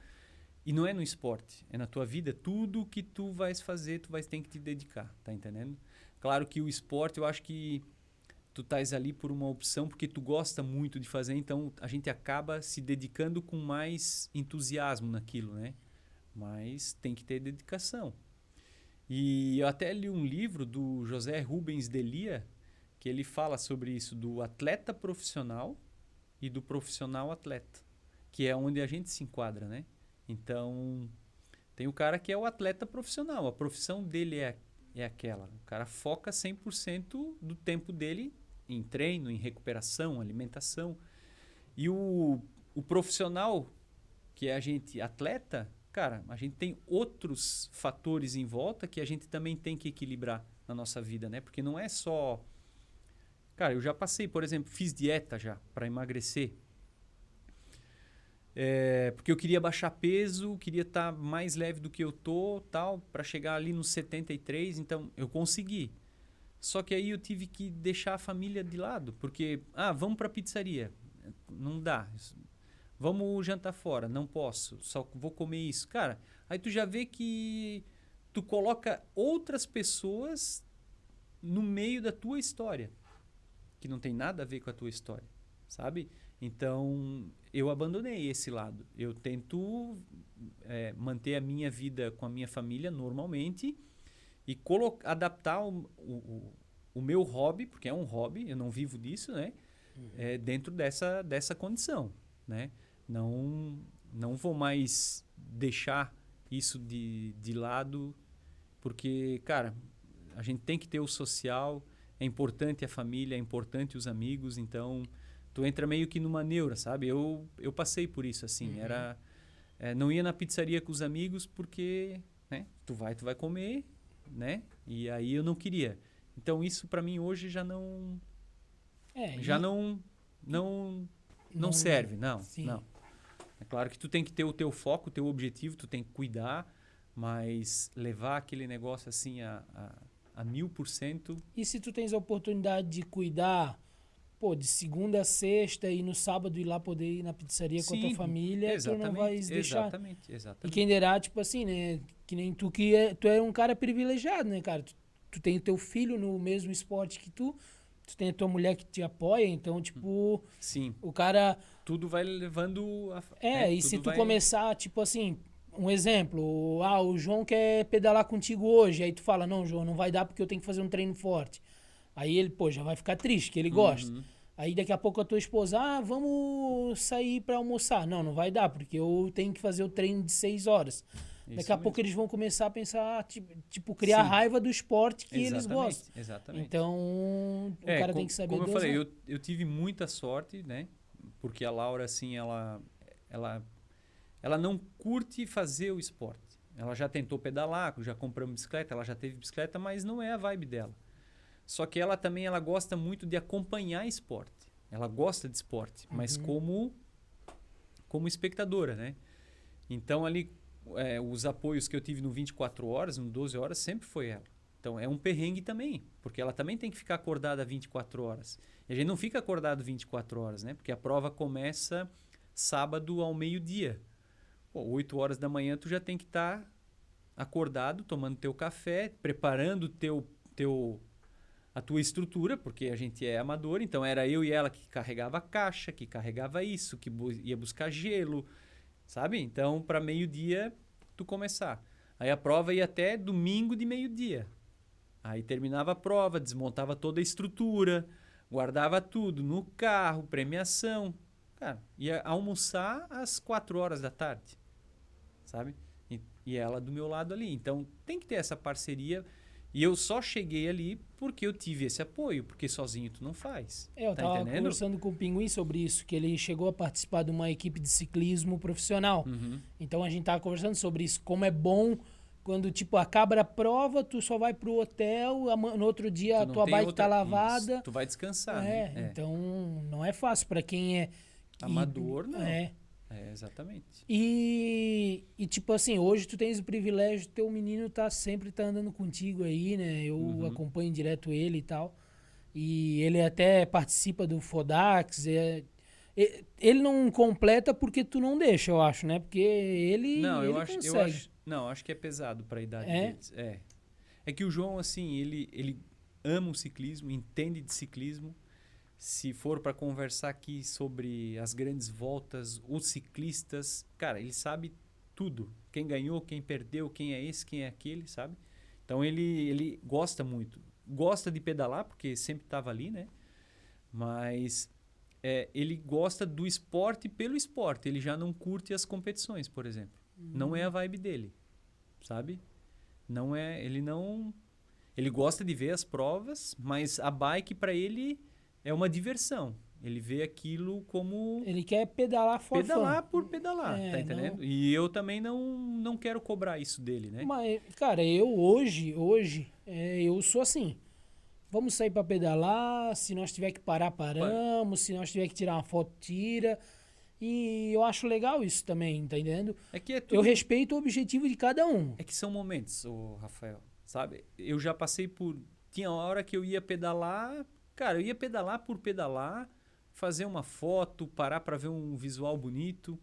E não é no esporte, é na tua vida. Tudo que tu vais fazer, tu vais ter que te dedicar, tá entendendo? Claro que o esporte, eu acho que tu estás ali por uma opção, porque tu gosta muito de fazer, então a gente acaba se dedicando com mais entusiasmo naquilo, né? Mas tem que ter dedicação. E eu até li um livro do José Rubens Delia, que ele fala sobre isso, do atleta profissional e do profissional atleta, que é onde a gente se enquadra, né? Então, tem o cara que é o atleta profissional, a profissão dele é aquela. O cara foca 100% do tempo dele em treino, em recuperação, alimentação. E o profissional, que é a gente atleta, cara, a gente tem outros fatores em volta que a gente também tem que equilibrar na nossa vida, né? Porque não é só... Cara, eu já passei, por exemplo, fiz dieta já para emagrecer. Porque eu queria baixar peso, queria estar mais leve do que eu tô, tal, para chegar ali nos 73, então eu consegui. Só que aí eu tive que deixar a família de lado, porque, vamos para a pizzaria. Não dá. Vamos jantar fora, não posso, só vou comer isso. Cara, aí tu já vê que tu coloca outras pessoas no meio da tua história, que não tem nada a ver com a tua história, sabe? Então, eu abandonei esse lado. Eu tento manter a minha vida com a minha família normalmente e adaptar o meu hobby, porque é um hobby, eu não vivo disso, né? Dentro dessa condição, né? Não vou mais deixar isso de lado, porque, cara, a gente tem que ter o social, é importante a família, é importante os amigos, então tu entra meio que numa neura, sabe? Eu passei por isso, assim, não ia na pizzaria com os amigos porque, né, tu vai comer, né? E aí eu não queria. Então isso para mim hoje já não serve, não. É claro que tu tem que ter o teu foco, o teu objetivo, tu tem que cuidar, mas levar aquele negócio assim a 1000%. E se tu tens a oportunidade de cuidar, pô, de segunda a sexta e no sábado ir lá poder ir na pizzaria com a tua família, tu não vais deixar. Exatamente. E quem dirá, tipo assim, né? Que nem tu tu é um cara privilegiado, né, cara? Tu tem o teu filho no mesmo esporte que tu tem a tua mulher que te apoia, então, tipo, sim, o cara... Tudo vai levando... e se tu começar, tipo assim, um exemplo, o João quer pedalar contigo hoje, aí tu fala, não, João, não vai dar porque eu tenho que fazer um treino forte. Aí ele, pô, já vai ficar triste, que ele gosta. Aí daqui a pouco a tua esposa, vamos sair pra almoçar. Não vai dar, porque eu tenho que fazer o treino de 6 horas. Daqui a pouco eles vão começar a pensar, tipo criar raiva do esporte que eles gostam. Exatamente. Então, o cara tem que saber como eu falei, eu tive muita sorte, né? Porque a Laura, assim, ela não curte fazer o esporte. Ela já tentou pedalar, já compramos bicicleta, ela já teve bicicleta, mas não é a vibe dela. Só que ela também gosta muito de acompanhar esporte. Ela gosta de esporte, mas como espectadora, né? Então, ali... os apoios que eu tive no 24 horas, no 12 horas, sempre foi ela. Então, é um perrengue também, porque ela também tem que ficar acordada 24 horas. E a gente não fica acordado 24 horas, né? Porque a prova começa sábado ao meio-dia. 8 horas da manhã, tu já tem que estar acordado, tomando teu café, preparando a tua estrutura, porque a gente é amador, então era eu e ela que carregava a caixa, que carregava isso, que ia buscar gelo, sabe? Então, para meio-dia, tu começar. Aí a prova ia até domingo de meio-dia. Aí terminava a prova, desmontava toda a estrutura, guardava tudo no carro, premiação. Cara, ia almoçar às 4 horas da tarde, sabe? E ela do meu lado ali. Então, tem que ter essa parceria. E eu só cheguei ali porque eu tive esse apoio, porque sozinho tu não faz. Eu tá tava entendendo? conversando com o Pinguim sobre isso, que ele chegou a participar de uma equipe de ciclismo profissional. Uhum. Então a gente tava conversando sobre isso, como é bom quando, tipo, acaba a prova, tu só vai pro hotel, no outro dia Tu a não tua tem bike outra- tá lavada. Isso, tu vai descansar, né? Então não é fácil para quem é... Amador, não. É. Exatamente. Tipo assim, hoje tu tens o privilégio de teu menino sempre tá andando contigo aí, né? Eu acompanho direto ele e tal. E ele até participa do Fodax. Ele não completa porque tu não deixa, eu acho, né? Porque ele, Não, ele consegue. não, acho que é pesado para a idade É? deles. É que o João, assim, ele ama o ciclismo, entende de ciclismo. Se for para conversar aqui sobre as grandes voltas, os ciclistas, cara, ele sabe tudo. Quem ganhou, quem perdeu, quem é esse, quem é aquele, sabe? Então ele gosta muito. Gosta de pedalar, porque sempre estava ali, né? Mas ele gosta do esporte pelo esporte. Ele já não curte as competições, por exemplo. Não é a vibe dele, sabe? Não é, ele não... Ele gosta de ver as provas, mas a bike para ele é uma diversão. Ele vê aquilo como... Ele quer pedalar for pedalar fun. por pedalar, tá entendendo? E eu também não quero cobrar isso dele, né? Mas, cara, eu hoje, eu sou assim. Vamos sair pra pedalar, se nós tiver que parar, paramos, se nós tiver que tirar uma foto, tira. E eu acho legal isso também, tá entendendo? É que é Eu tudo... respeito o objetivo de cada um. É que são momentos, ô Rafael, sabe? Eu já passei por... Tinha hora que eu ia pedalar... Cara, eu ia pedalar por pedalar, fazer uma foto, parar para ver um visual bonito.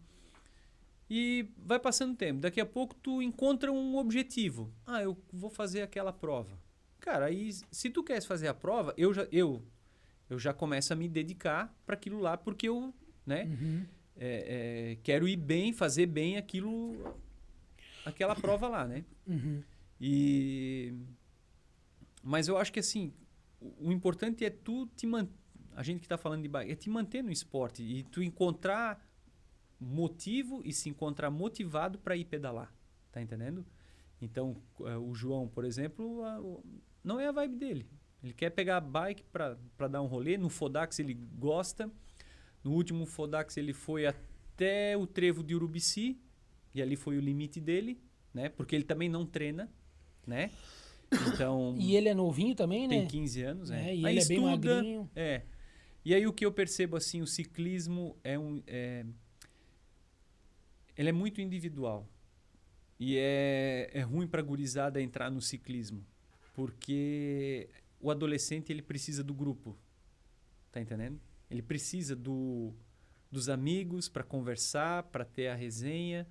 E vai passando tempo. Daqui a pouco tu encontra um objetivo. Ah, eu vou fazer aquela prova. Cara, aí se tu queres fazer a prova, eu já começo a me dedicar para aquilo lá, porque eu, né, quero ir bem, fazer bem aquela prova lá, né? Mas eu acho que assim, o importante é tu te manter. A gente que está falando de bike, é te manter no esporte e tu encontrar motivo e se encontrar motivado para ir pedalar, tá entendendo? Então, o João, por exemplo, não é a vibe dele. Ele quer pegar a bike para dar um rolê. No Fodax ele gosta. No último Fodax ele foi até o trevo de Urubici e ali foi o limite dele, né? Porque ele também não treina, né? Então, E ele é novinho também, né? tem 15 anos, E Aí ele é bem estuda, magrinho. E aí o que eu percebo assim, o ciclismo ele é muito individual. E é ruim para a gurizada entrar no ciclismo, porque o adolescente ele precisa do grupo, tá entendendo? Ele precisa dos amigos para conversar, para ter a resenha,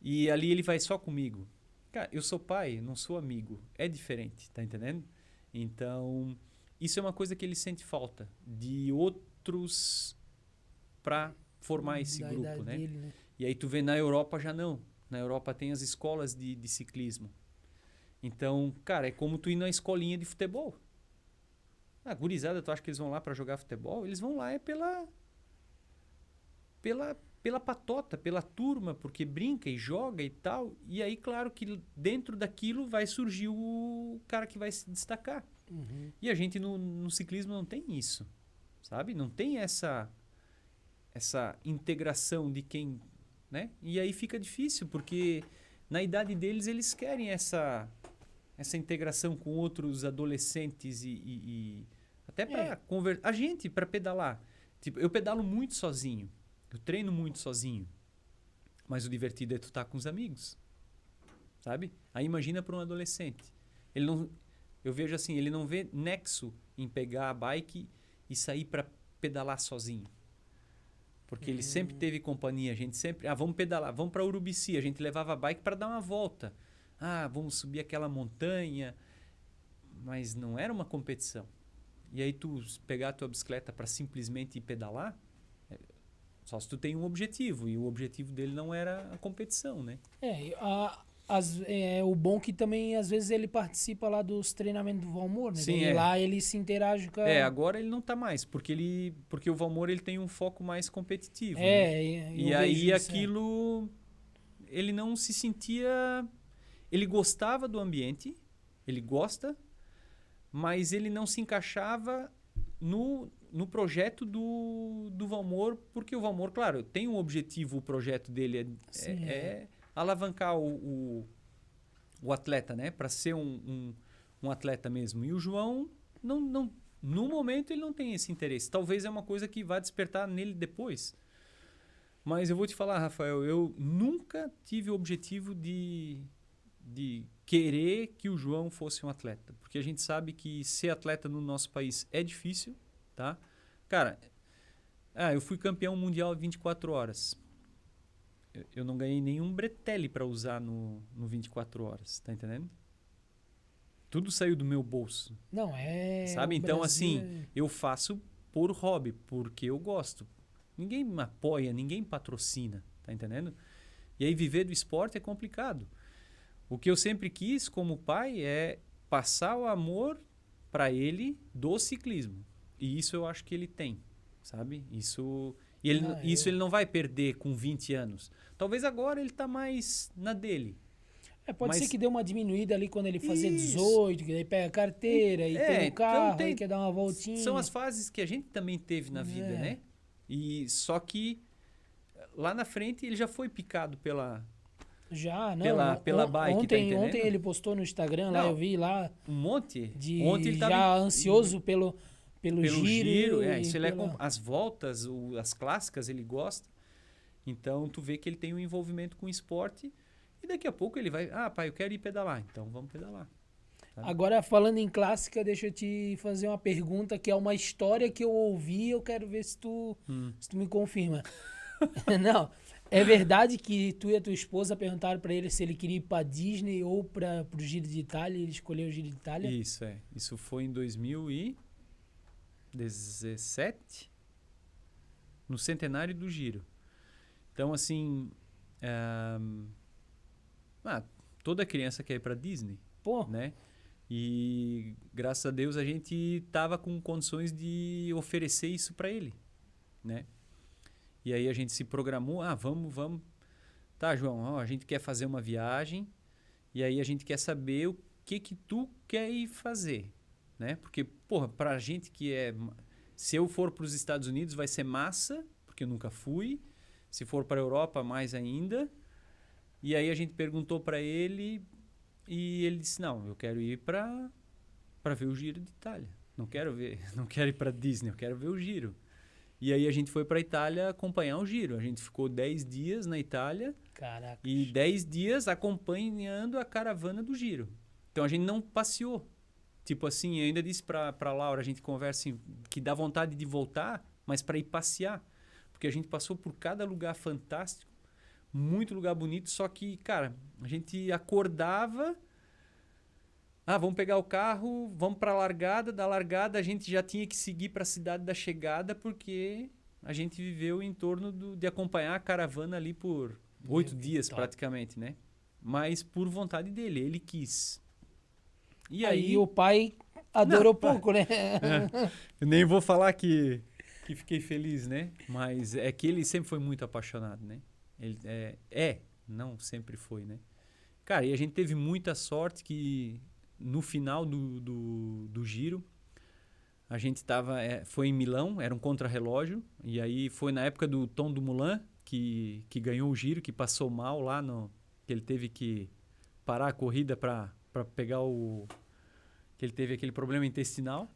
e ali ele vai só comigo. Cara, eu sou pai, não sou amigo, é diferente, tá entendendo? Então, isso é uma coisa que ele sente falta de outros para formar esse grupo, né? Dele, né? E aí tu vê na Europa já não. Na Europa tem as escolas de ciclismo. Então, cara, é como tu ir na escolinha de futebol. Ah, gurizada, tu acha que eles vão lá para jogar futebol? Eles vão lá pela patota, pela turma, porque brinca e joga e tal. E aí, claro que dentro daquilo vai surgir o cara que vai se destacar. E a gente no ciclismo não tem isso, sabe? Não tem essa integração de quem... Né? E aí fica difícil, porque na idade deles eles querem essa integração com outros adolescentes e até para conversar. A gente, para pedalar. Tipo, eu pedalo muito sozinho. Eu treino muito sozinho. Mas o divertido é tu estar com os amigos. Sabe? Aí imagina para um adolescente. Eu vejo assim, ele não vê nexo em pegar a bike e sair para pedalar sozinho. Porque ele sempre teve companhia, a gente sempre... Ah, vamos pedalar, vamos para Urubici. A gente levava a bike para dar uma volta. Ah, vamos subir aquela montanha. mas não era uma competição. E aí tu pegar a tua bicicleta para simplesmente ir pedalar, só se tu tem um objetivo, e o objetivo dele não era a competição, né? O bom que também, às vezes, ele participa lá dos treinamentos do Valmor, né? Sim, Daí lá ele se interage com a... Agora ele não tá mais, porque o Valmor ele tem um foco mais competitivo, né? eu E aí vejo isso, aquilo, ele não se sentia... Ele gostava do ambiente, ele gosta, mas ele não se encaixava no projeto do Valmor, porque o Valmor, claro, tem um objetivo, o projeto dele é alavancar o atleta, né? Para ser um atleta mesmo. E o João, no momento, ele não tem esse interesse. Talvez é uma coisa que vai despertar nele depois. Mas eu vou te falar, Rafael, eu nunca tive o objetivo de querer que o João fosse um atleta. Porque a gente sabe que ser atleta no nosso país é difícil, tá? Cara, eu fui campeão mundial 24 horas. Eu não ganhei nenhum bretelle para usar no 24 horas, tá entendendo? Tudo saiu do meu bolso. Não, sabe? Então, assim, eu faço por hobby, porque eu gosto. Ninguém me apoia, ninguém patrocina, tá entendendo? E aí viver do esporte é complicado. O que eu sempre quis como pai é passar o amor para ele do ciclismo. E isso eu acho que ele tem, sabe? Isso ele não vai perder com 20 anos. Talvez agora ele está mais na dele. Pode ser que dê uma diminuída ali quando ele fazer 18, que daí pega a carteira e tem o carro, e quer dar uma voltinha. São as fases que a gente também teve na vida, né? E só que lá na frente ele já foi picado pela bike, ontem ele postou no Instagram, lá eu vi lá. Um monte. Ontem ele já ansioso pelo giro. As voltas, as clássicas, ele gosta. Então, tu vê que ele tem um envolvimento com o esporte. E daqui a pouco ele vai... pai, eu quero ir pedalar. Então, vamos pedalar. Sabe? Agora, falando em clássica, deixa eu te fazer uma pergunta, que é uma história que eu ouvi. Eu quero ver se tu me confirma. Não, é verdade que tu e a tua esposa perguntaram para ele se ele queria ir para Disney ou para o Giro de Itália, e ele escolheu o Giro de Itália? Isso, Isso foi em 2017, no centenário do Giro. Então, assim, toda criança quer ir para Disney, né? E, graças a Deus, a gente tava com condições de oferecer isso para ele, né? E aí a gente se programou, vamos. Tá, João, a gente quer fazer uma viagem e aí a gente quer saber o que tu quer ir fazer, né? Porque, pra gente que se eu for para os Estados Unidos vai ser massa, porque eu nunca fui. Se for para a Europa, mais ainda. E aí a gente perguntou para ele e ele disse, não, eu quero ir para ver o Giro de Itália. Não quero ir para Disney, eu quero ver o Giro. E aí a gente foi para a Itália acompanhar o Giro. A gente ficou 10 dias na Itália. Caraca. E 10 dias acompanhando a caravana do Giro. Então a gente não passeou. Tipo assim, eu ainda disse para Laura, a gente conversa assim, que dá vontade de voltar, mas para ir passear. Porque a gente passou por cada lugar fantástico, muito lugar bonito, só que, cara, a gente acordava... vamos pegar o carro, vamos para a largada. Da largada a gente já tinha que seguir para a cidade da chegada, porque a gente viveu em torno de acompanhar a caravana ali por 8 dias praticamente, né? Mas por vontade dele, ele quis. E aí o pai adorou pouco, né? Eu nem vou falar que fiquei feliz, né? Mas é que ele sempre foi muito apaixonado, né? Ele não sempre foi, né? Cara, e a gente teve muita sorte que... No final do Giro, a gente foi em Milão, era um contrarrelógio, e aí foi na época do Tom Dumoulin, que ganhou o Giro, que passou mal lá, que ele teve que parar a corrida para pegar que ele teve aquele problema intestinal.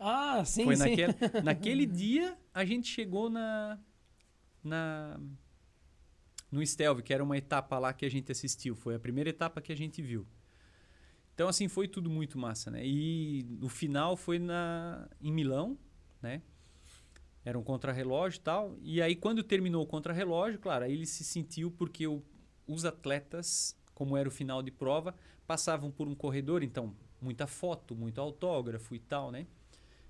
Sim, foi sim. Naquele dia, a gente chegou no Stelvio, que era uma etapa lá que a gente assistiu, foi a primeira etapa que a gente viu. Então, assim, foi tudo muito massa, né? E o final foi em Milão, né? Era um contrarrelógio e tal. E aí, quando terminou o contrarrelógio, claro, aí ele se sentiu porque os atletas, como era o final de prova, passavam por um corredor. Então, muita foto, muito autógrafo e tal, né?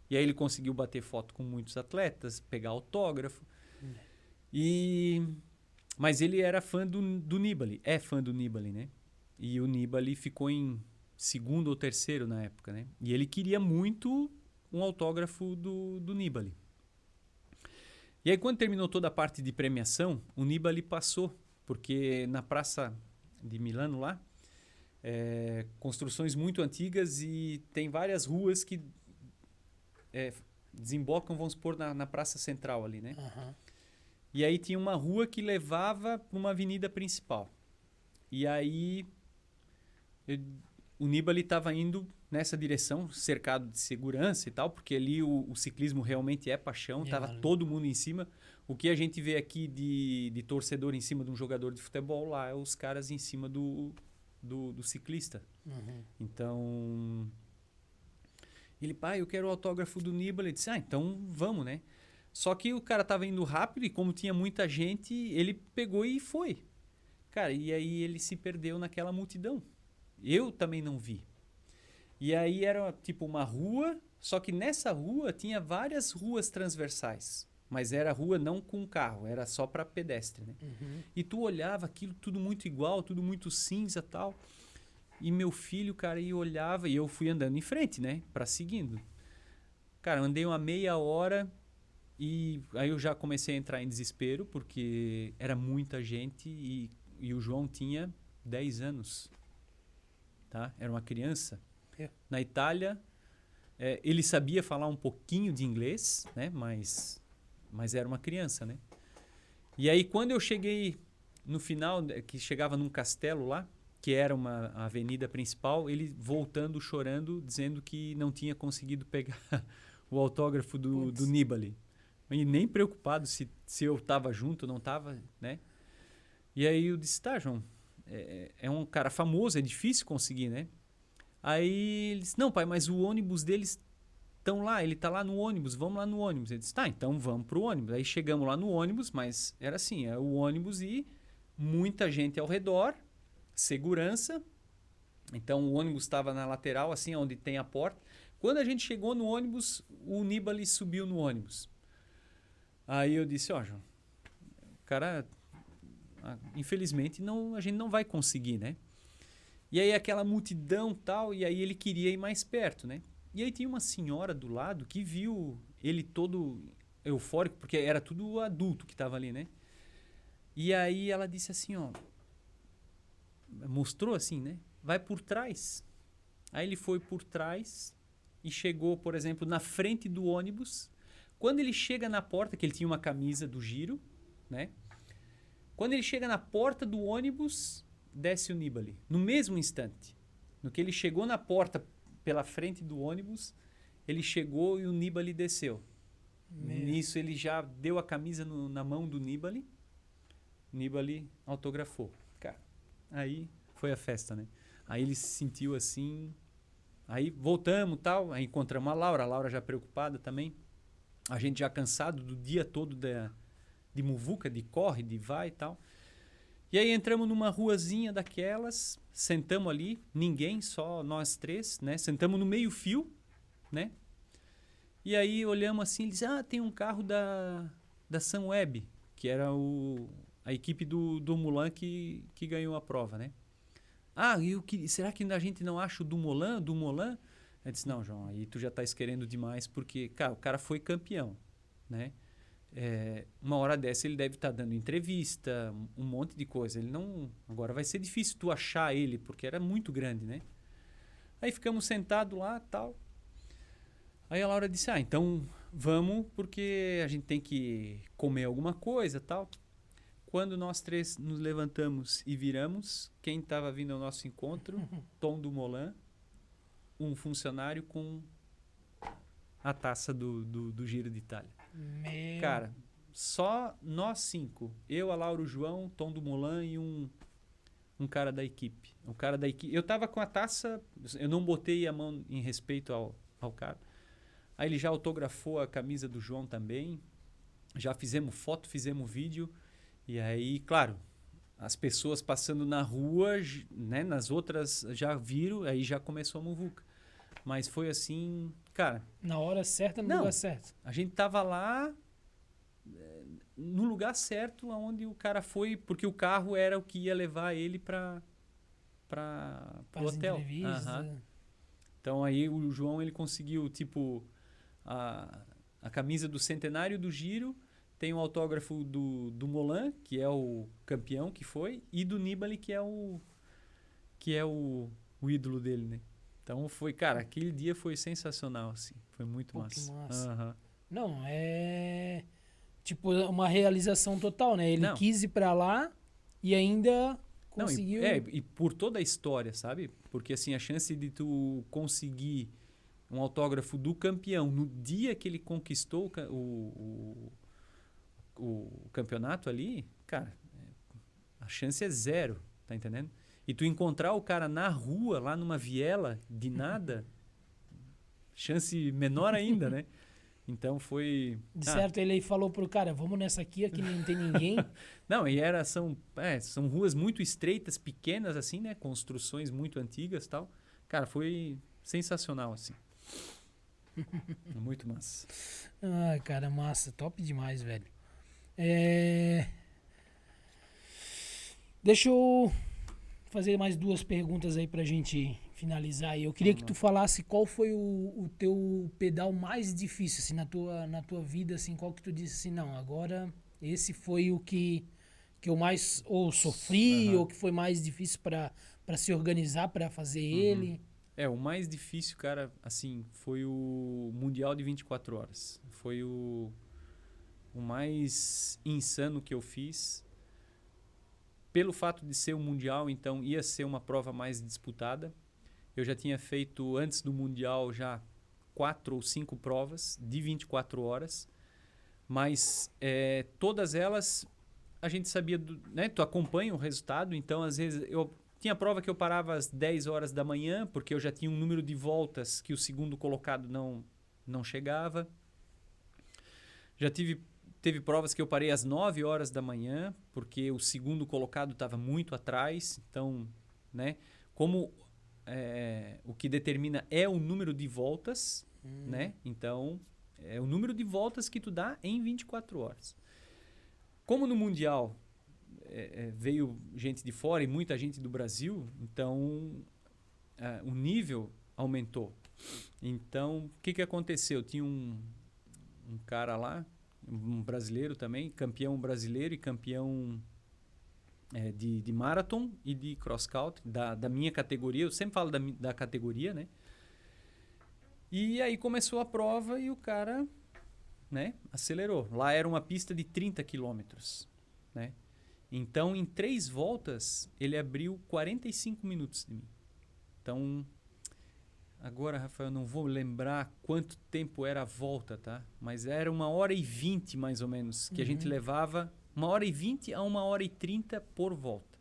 E aí ele conseguiu bater foto com muitos atletas, pegar autógrafo. Mas ele era fã do Nibali, é fã do Nibali, né? E o Nibali ficou em segundo ou terceiro na época, né? E ele queria muito um autógrafo do Nibali. E aí quando terminou toda a parte de premiação, o Nibali passou, porque na praça de Milano lá, construções muito antigas e tem várias ruas que desembocam, vamos supor, na praça central ali, né? Uhum. E aí tinha uma rua que levava para uma avenida principal. E aí o Nibali estava indo nessa direção, cercado de segurança e tal, porque ali o ciclismo realmente é paixão, estava todo mundo em cima. O que a gente vê aqui de torcedor em cima de um jogador de futebol, lá é os caras em cima do ciclista. Uhum. Então, ele, pai, eu quero o autógrafo do Nibali. Ele disse, então vamos, né? Só que o cara tava indo rápido e como tinha muita gente, ele pegou e foi. Cara, e aí ele se perdeu naquela multidão. Eu também não vi. E aí era tipo uma rua, só que nessa rua tinha várias ruas transversais. Mas era rua não com carro, era só para pedestre, né? Uhum. E tu olhava aquilo tudo muito igual, tudo muito cinza e tal. E meu filho, cara, e olhava, e eu fui andando em frente, né? Pra seguindo. Cara, andei uma meia hora e aí eu já comecei a entrar em desespero, porque era muita gente e o João tinha 10 anos, tá? Era uma criança. Na Itália, ele sabia falar um pouquinho de inglês, né? Mas era uma criança, né? E aí quando eu cheguei no final, que chegava num castelo lá, que era uma avenida principal, ele voltando, chorando, dizendo que não tinha conseguido pegar o autógrafo do Nibali. E nem preocupado se eu estava junto ou não estava, né? E aí eu disse, tá, João, é um cara famoso, é difícil conseguir, né? Aí ele disse, não, pai, mas o ônibus deles estão lá, ele está lá no ônibus, vamos lá no ônibus. Ele disse, tá, então vamos pro ônibus. Aí chegamos lá no ônibus, mas era assim, era o ônibus e muita gente ao redor, segurança. Então o ônibus estava na lateral, assim, onde tem a porta. Quando a gente chegou no ônibus, o Nibali subiu no ônibus. Aí eu disse, João, cara, infelizmente a gente não vai conseguir, né? E aí aquela multidão tal, e aí ele queria ir mais perto, né? E aí tinha uma senhora do lado que viu ele todo eufórico, porque era tudo adulto que estava ali, né? E aí ela disse assim, mostrou assim, né? Vai por trás. Aí ele foi por trás e chegou, por exemplo, na frente do ônibus. Quando ele chega na porta, que ele tinha uma camisa do Giro, né? Quando ele chega na porta do ônibus, desce o Nibali. No mesmo instante. No que ele chegou na porta pela frente do ônibus, ele chegou e o Nibali desceu. Nisso ele já deu a camisa na mão do Nibali. O Nibali autografou. Cara, aí foi a festa, né? Aí ele se sentiu assim. Aí voltamos tal, aí encontramos a Laura já preocupada também. A gente já cansado do dia todo de muvuca, de corre, de vai e tal. E aí entramos numa ruazinha daquelas, sentamos ali, ninguém, só nós três, né? Sentamos no meio fio, né? E aí olhamos assim, eles tem um carro da Sunweb, que era a equipe do Mulan que ganhou a prova, né? Será que a gente não acha o do Molan? Eu disse, não, João, aí tu já estás querendo demais, porque, cara, o cara foi campeão, né? Uma hora dessa ele deve estar dando entrevista, um monte de coisa. Ele não... Agora vai ser difícil tu achar ele, porque era muito grande, né? Aí ficamos sentados lá e tal. Aí a Laura disse, então vamos, porque a gente tem que comer alguma coisa e tal. Quando nós três nos levantamos e viramos, quem estava vindo ao nosso encontro? Tom do Molan, um funcionário com a taça do Giro de Itália. Cara, só nós 5. Eu, a Laura, o João, Tom do Molan e um cara da equipe. Um cara da equipe. Eu tava com a taça, eu não botei a mão em respeito ao cara. Aí ele já autografou a camisa do João também. Já fizemos foto, fizemos vídeo. E aí, claro, as pessoas passando na rua, né, nas outras já viram, aí já começou a muvuca. Mas foi assim, cara... Na hora certa, no Não. lugar certo. A gente tava lá no lugar certo aonde o cara foi, porque o carro era o que ia levar ele para o Faz hotel. entrevista. Aham. Então aí o João ele conseguiu tipo a camisa do centenário do Giro, tem o autógrafo do Molan, que é o campeão que foi, e do Nibali, que é o ídolo dele, né? Então foi, cara, aquele dia foi sensacional, assim. Foi muito Pô, que massa. massa. Aham. Não, é tipo uma realização total, né? Ele Não. quis ir pra lá e ainda Não, conseguiu. e por toda a história, sabe? Porque assim, a chance de tu conseguir um autógrafo do campeão no dia que ele conquistou o campeonato ali, cara, a chance é zero, tá entendendo? E tu encontrar o cara na rua, lá numa viela, de nada, chance menor ainda, né? Então foi... De certo, ele falou pro cara, vamos nessa aqui não tem ninguém. Não, e são ruas muito estreitas, pequenas assim, né? Construções muito antigas e tal. Cara, foi sensacional, assim. Muito massa. Ai, cara, massa. Top demais, velho. Deixa eu fazer mais duas perguntas aí pra gente finalizar aí. Eu queria que tu falasse qual foi o teu pedal mais difícil, assim, na tua vida, assim, qual que tu disse assim, não, agora esse foi o que eu mais ou sofri, ou que foi mais difícil pra se organizar pra fazer ele. O mais difícil, cara, assim, foi o Mundial de 24 horas. Foi o mais insano que eu fiz. Pelo fato de ser um Mundial, então ia ser uma prova mais disputada. Eu já tinha feito, antes do Mundial, já 4 ou 5 provas de 24 horas. Mas todas elas, a gente sabia, né? Tu acompanha o resultado, então às vezes eu... Tinha prova que eu parava às 10 horas da manhã, porque eu já tinha um número de voltas que o segundo colocado não chegava. Já teve provas que eu parei às 9 horas da manhã, porque o segundo colocado estava muito atrás. Então, né, como o que determina é o número de voltas, né? Então, é o número de voltas que tu dá em 24 horas. Como no Mundial... veio gente de fora e muita gente do Brasil, então o nível aumentou. Então, o que aconteceu? Tinha um cara lá, um brasileiro também, campeão brasileiro e campeão de marathon e de cross country, da minha categoria. Eu sempre falo da categoria, né? E aí começou a prova e o cara, né, acelerou. Lá era uma pista de 30 quilômetros, né? Então, em 3 voltas, ele abriu 45 minutos de mim. Então, agora, Rafael, não vou lembrar quanto tempo era a volta, tá? Mas era 1h20, mais ou menos, que a gente levava 1h20 a 1h30 por volta.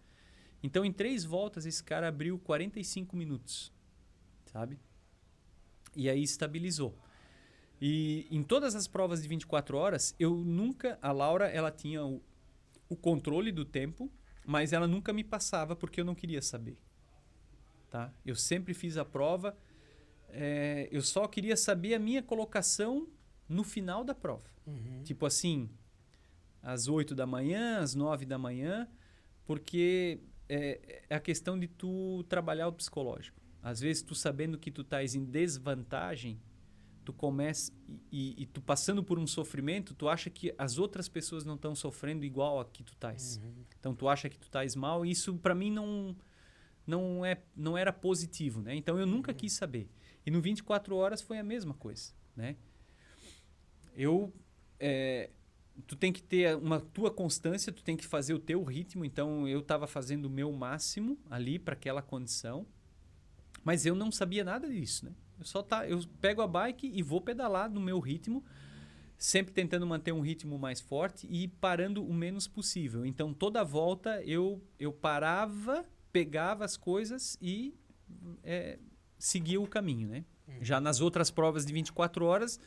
Então, em 3 voltas, esse cara abriu 45 minutos, sabe? E aí estabilizou. E em todas as provas de 24 horas, a Laura, ela tinha o controle do tempo, mas ela nunca me passava porque eu não queria saber, tá? Eu sempre fiz a prova, eu só queria saber a minha colocação no final da prova. Tipo assim, às 8 da manhã, às 9 da manhã, porque é a questão de tu trabalhar o psicológico. Às vezes, tu sabendo que tu estás em desvantagem, tu começa e tu passando por um sofrimento, tu acha que as outras pessoas não estão sofrendo igual a que tu estás. Então tu acha que tu estás mal, e isso para mim não era positivo, né? Então eu nunca quis saber. E no 24 horas foi a mesma coisa, né? Tu tem que ter uma tua constância, tu tem que fazer o teu ritmo. Então eu estava fazendo o meu máximo ali para aquela condição, mas eu não sabia nada disso, né? Eu pego a bike e vou pedalar no meu ritmo, sempre tentando manter um ritmo mais forte e parando o menos possível. Então, toda volta eu parava, pegava as coisas e seguia o caminho, né? Já nas outras provas de 24 horas,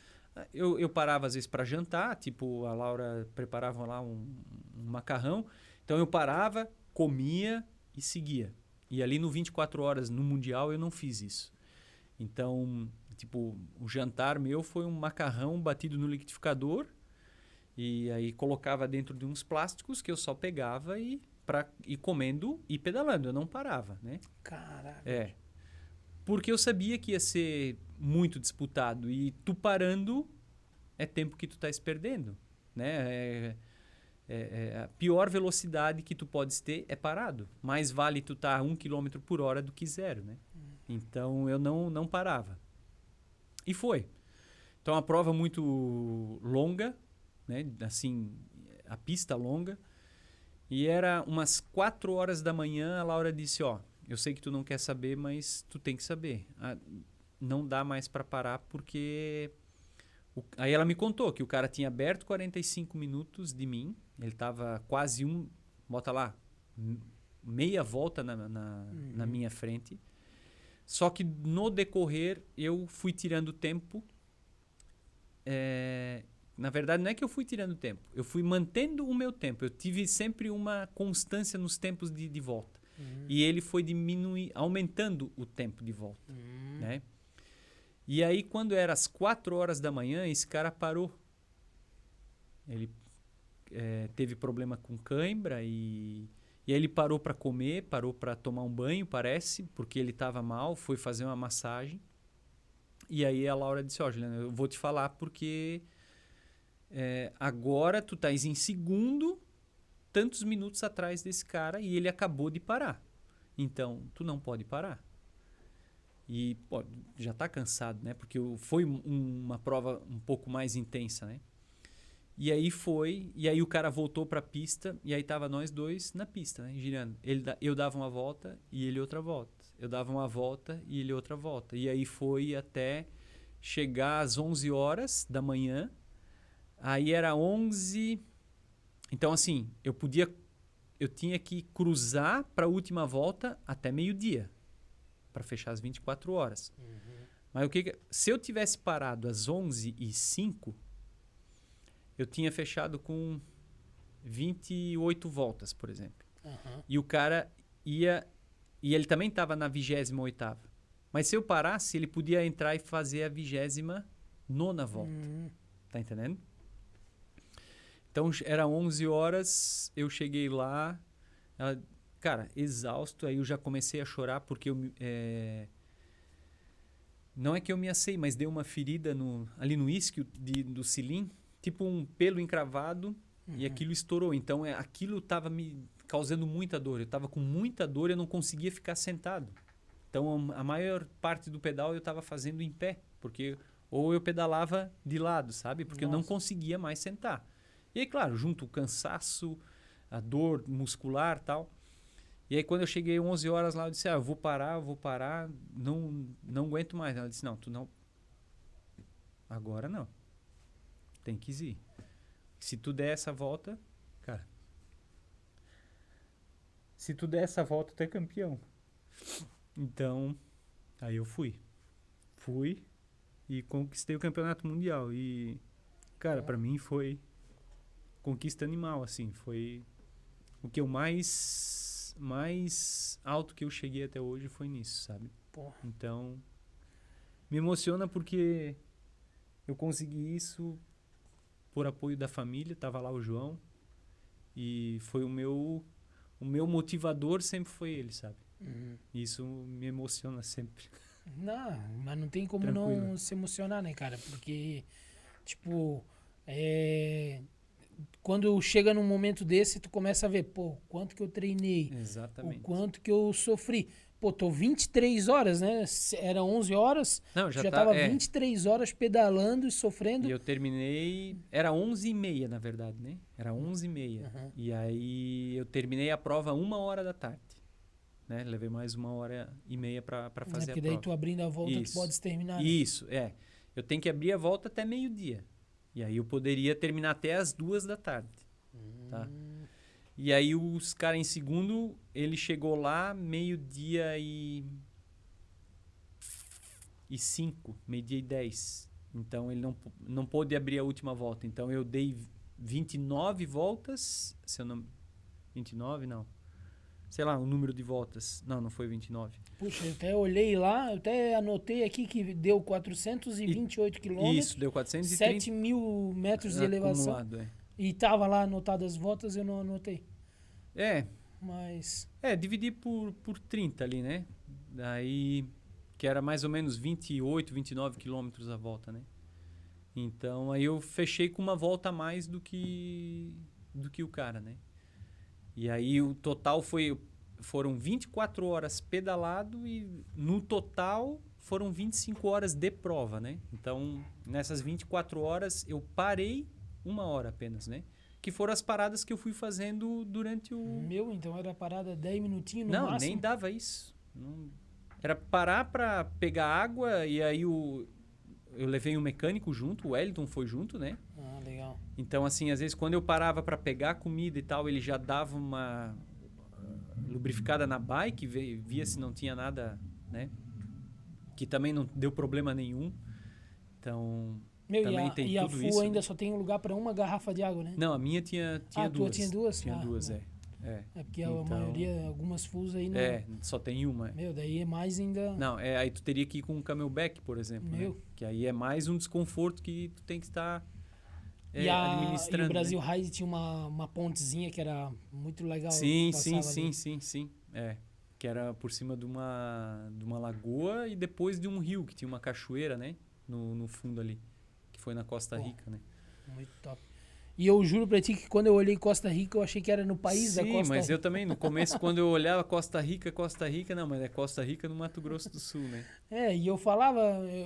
eu parava às vezes para jantar, tipo a Laura preparava lá um macarrão. Então, eu parava, comia e seguia. E ali no 24 horas, no Mundial, eu não fiz isso. Então, tipo, o jantar meu foi um macarrão batido no liquidificador e aí colocava dentro de uns plásticos que eu só pegava e para ir comendo e pedalando, eu não parava, né? Caralho. É. Porque eu sabia que ia ser muito disputado e tu parando é tempo que tu estás perdendo, né? A pior velocidade que tu podes ter é parado. Mais vale tu estar a 1 km por hora do que 0, né? Então eu não parava. E foi. Então a prova muito longa, né? Assim, a pista longa. E era umas 4 horas da manhã, a Laura disse, ó, eu sei que tu não quer saber, mas tu tem que saber. Não dá mais para parar porque... Aí ela me contou que o cara tinha aberto 45 minutos de mim, ele tava quase bota lá, meia volta na minha frente. Só que no decorrer eu fui tirando tempo. Na verdade, não é que eu fui tirando tempo, eu fui mantendo o meu tempo. Eu tive sempre uma constância nos tempos de volta. E ele foi aumentando o tempo de volta, né? E aí, quando era às 4 horas da manhã, esse cara parou. Ele teve problema com cãibra e aí ele parou para comer, parou para tomar um banho, parece, porque ele estava mal, foi fazer uma massagem. E aí a Laura disse, ó, Juliana, eu vou te falar porque agora tu estás em segundo, tantos minutos atrás desse cara e ele acabou de parar. Então, tu não pode parar. E pô, já está cansado, né? Porque foi uma prova um pouco mais intensa, né? E aí o cara voltou para a pista e aí tava nós dois na pista, né? Girando. Eu dava uma volta e ele outra volta. Eu dava uma volta e ele outra volta. E aí foi até chegar às 11 horas da manhã. Aí era 11. Então assim, eu tinha que cruzar para a última volta até meio-dia. Para fechar as 24 horas. Mas se eu tivesse parado às 11h05, eu tinha fechado com 28 voltas, por exemplo. E o cara ia... E ele também estava na 28ª. Mas se eu parasse, ele podia entrar e fazer a 29ª volta. Tá entendendo? Então, era 11 horas, eu cheguei lá... Cara, exausto, aí eu já comecei a chorar porque não é que eu me assei, mas deu uma ferida ali no isquio do cilim, tipo um pelo encravado e aquilo estourou. Então aquilo estava me causando muita dor. Eu estava com muita dor e eu não conseguia ficar sentado. Então a maior parte do pedal eu estava fazendo em pé, porque ou eu pedalava de lado, sabe? Porque eu não conseguia mais sentar. E aí, claro, junto o cansaço, a dor muscular e tal. E aí, quando eu cheguei 11 horas lá, eu disse, eu vou parar, não aguento mais. Ela disse, não, tu não... Agora não. Tem que ir. Se tu der essa volta, cara... Se tu der essa volta, tu é campeão. Então, aí eu fui. Fui e conquistei o campeonato mundial. E, cara, pra mim foi conquista animal, assim. Foi o que eu mais alto que eu cheguei até hoje foi nisso, sabe? Porra. Então, me emociona porque eu consegui isso por apoio da família. Tava lá o João e foi o meu motivador sempre foi ele, sabe? Isso me emociona sempre. Não, mas não tem como Tranquilo. não se emocionar, né, cara? Porque, tipo, quando chega num momento desse, tu começa a ver, pô, quanto que eu treinei, Exatamente. o quanto que eu sofri. Pô, tô 23 horas, né? Era 11 horas, Não, já tava 23 horas pedalando e sofrendo. E eu terminei... Era 11h30, na verdade, né? Era 11h30. E aí eu terminei a prova 1h da tarde. Né? Levei mais 1h30 para fazer a prova. Porque daí tu abrindo a volta, tu podes terminar. Né? Isso, Eu tenho que abrir a volta até meio-dia. E aí eu poderia terminar até as 2 da tarde. Tá? E aí os caras em segundo, ele chegou lá meio-dia e 5, meio-dia e 10. Então ele não pôde abrir a última volta. Então eu dei 29 voltas, se eu não... 29 não. sei lá, o número de voltas. Não, não foi 29. Puxa, eu até olhei lá, eu até anotei aqui que deu 428 quilômetros. Isso, deu 430. 7 mil metros de elevação. Acumulado, E tava lá anotado as voltas, eu não anotei. É, Mas... dividi por 30 ali, né? Daí, que era mais ou menos 28, 29 quilômetros a volta, né? Então, aí eu fechei com uma volta a mais do que o cara, né? E aí o total foram 24 horas pedalado e no total foram 25 horas de prova, né? Então, nessas 24 horas eu parei 1 hora apenas, né? Que foram as paradas que eu fui fazendo durante o... Então era parada 10 minutinhos no Não, máximo? nem dava isso. Era parar para pegar água e aí eu levei um mecânico junto, o Wellington foi junto, né? Ah, legal. Então, assim, às vezes quando eu parava para pegar comida e tal, ele já dava uma lubrificada na bike, via se não tinha nada, né? Que também não deu problema nenhum. Então, também tem e a tudo full isso. ainda só tem um lugar para uma garrafa de água, né? Não, a minha tinha duas. Tua tinha duas? Tinha duas, é. É porque a maioria, algumas fulls aí não... só tem uma. Daí é mais ainda... Não, aí tu teria que ir com um camelback, por exemplo, né? Que aí é mais um desconforto que tu tem que estar administrando. E o Brasil Ride tinha uma pontezinha que era muito legal. Sim. Que era por cima de uma lagoa e depois de um rio, que tinha uma cachoeira, né? No fundo ali, que foi na Costa Rica, né? Muito top. E eu juro pra ti que quando eu olhei Costa Rica, eu achei que era no país da Costa Rica. Sim, mas eu também, no começo, quando eu olhava Costa Rica, não, mas é Costa Rica no Mato Grosso do Sul, né? E eu falava,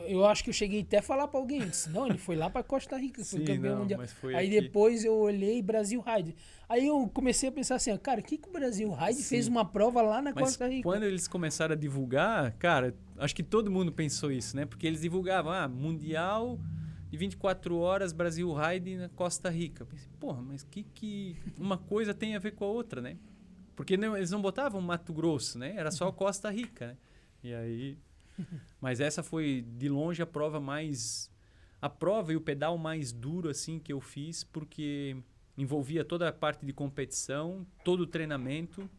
eu acho que eu cheguei até a falar pra alguém, eu disse, não, ele foi lá pra Costa Rica, foi campeão mundial. Mas foi aí aqui. Depois eu olhei Brasil Ride. Aí eu comecei a pensar assim, cara, o que o Brasil Ride fez uma prova lá na Costa Rica? Quando eles começaram a divulgar, cara, acho que todo mundo pensou isso, né? Porque eles divulgavam, Mundial de 24 horas, Brasil Ride na Costa Rica. Eu pensei, porra, mas que uma coisa tem a ver com a outra, né? Porque eles não botavam Mato Grosso, né? Era só Costa Rica, né? E aí... Mas essa foi, de longe, a prova e o pedal mais duro, assim, que eu fiz, porque envolvia toda a parte de competição, todo o treinamento.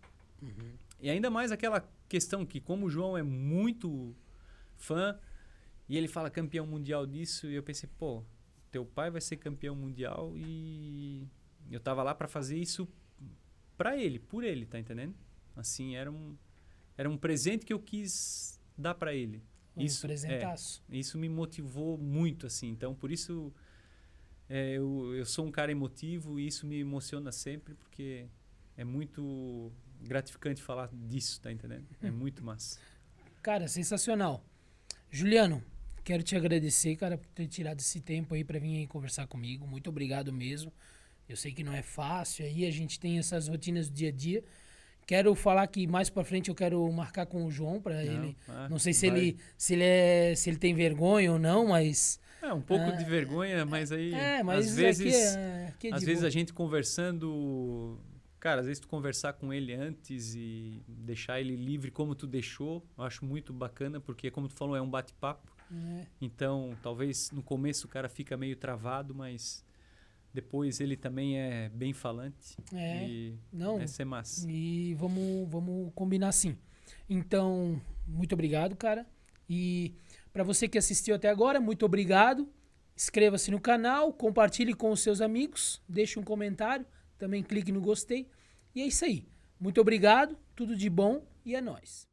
E ainda mais aquela questão que, como o João é muito fã, e ele fala campeão mundial disso, e eu pensei, pô, teu pai vai ser campeão mundial e eu tava lá para fazer isso para ele, por ele, tá entendendo? Assim, era um presente que eu quis dar para ele. Presentaço. Isso me motivou muito, assim. Então, por isso, eu sou um cara emotivo e isso me emociona sempre, porque é muito gratificante falar disso, tá entendendo? É muito massa. Cara, sensacional. Juliano, quero te agradecer, cara, por ter tirado esse tempo aí pra vir aí conversar comigo. Muito obrigado mesmo. Eu sei que não é fácil, aí a gente tem essas rotinas do dia a dia. Quero falar que mais pra frente eu quero marcar com o João pra ele. Não sei se ele tem vergonha ou não, mas... Um pouco de vergonha, mas aí mas às vezes, aqui é às de vezes boa. a gente conversando, cara, às vezes tu conversar com ele antes e deixar ele livre como tu deixou, eu acho muito bacana, porque como tu falou, é um bate-papo. Então, talvez no começo o cara fica meio travado, mas depois ele também é bem falante. Vai ser massa. E vamos combinar assim. Então, muito obrigado, cara. E para você que assistiu até agora, muito obrigado. Inscreva-se no canal, compartilhe com os seus amigos, deixe um comentário, também clique no gostei. E é isso aí. Muito obrigado, tudo de bom e é nóis.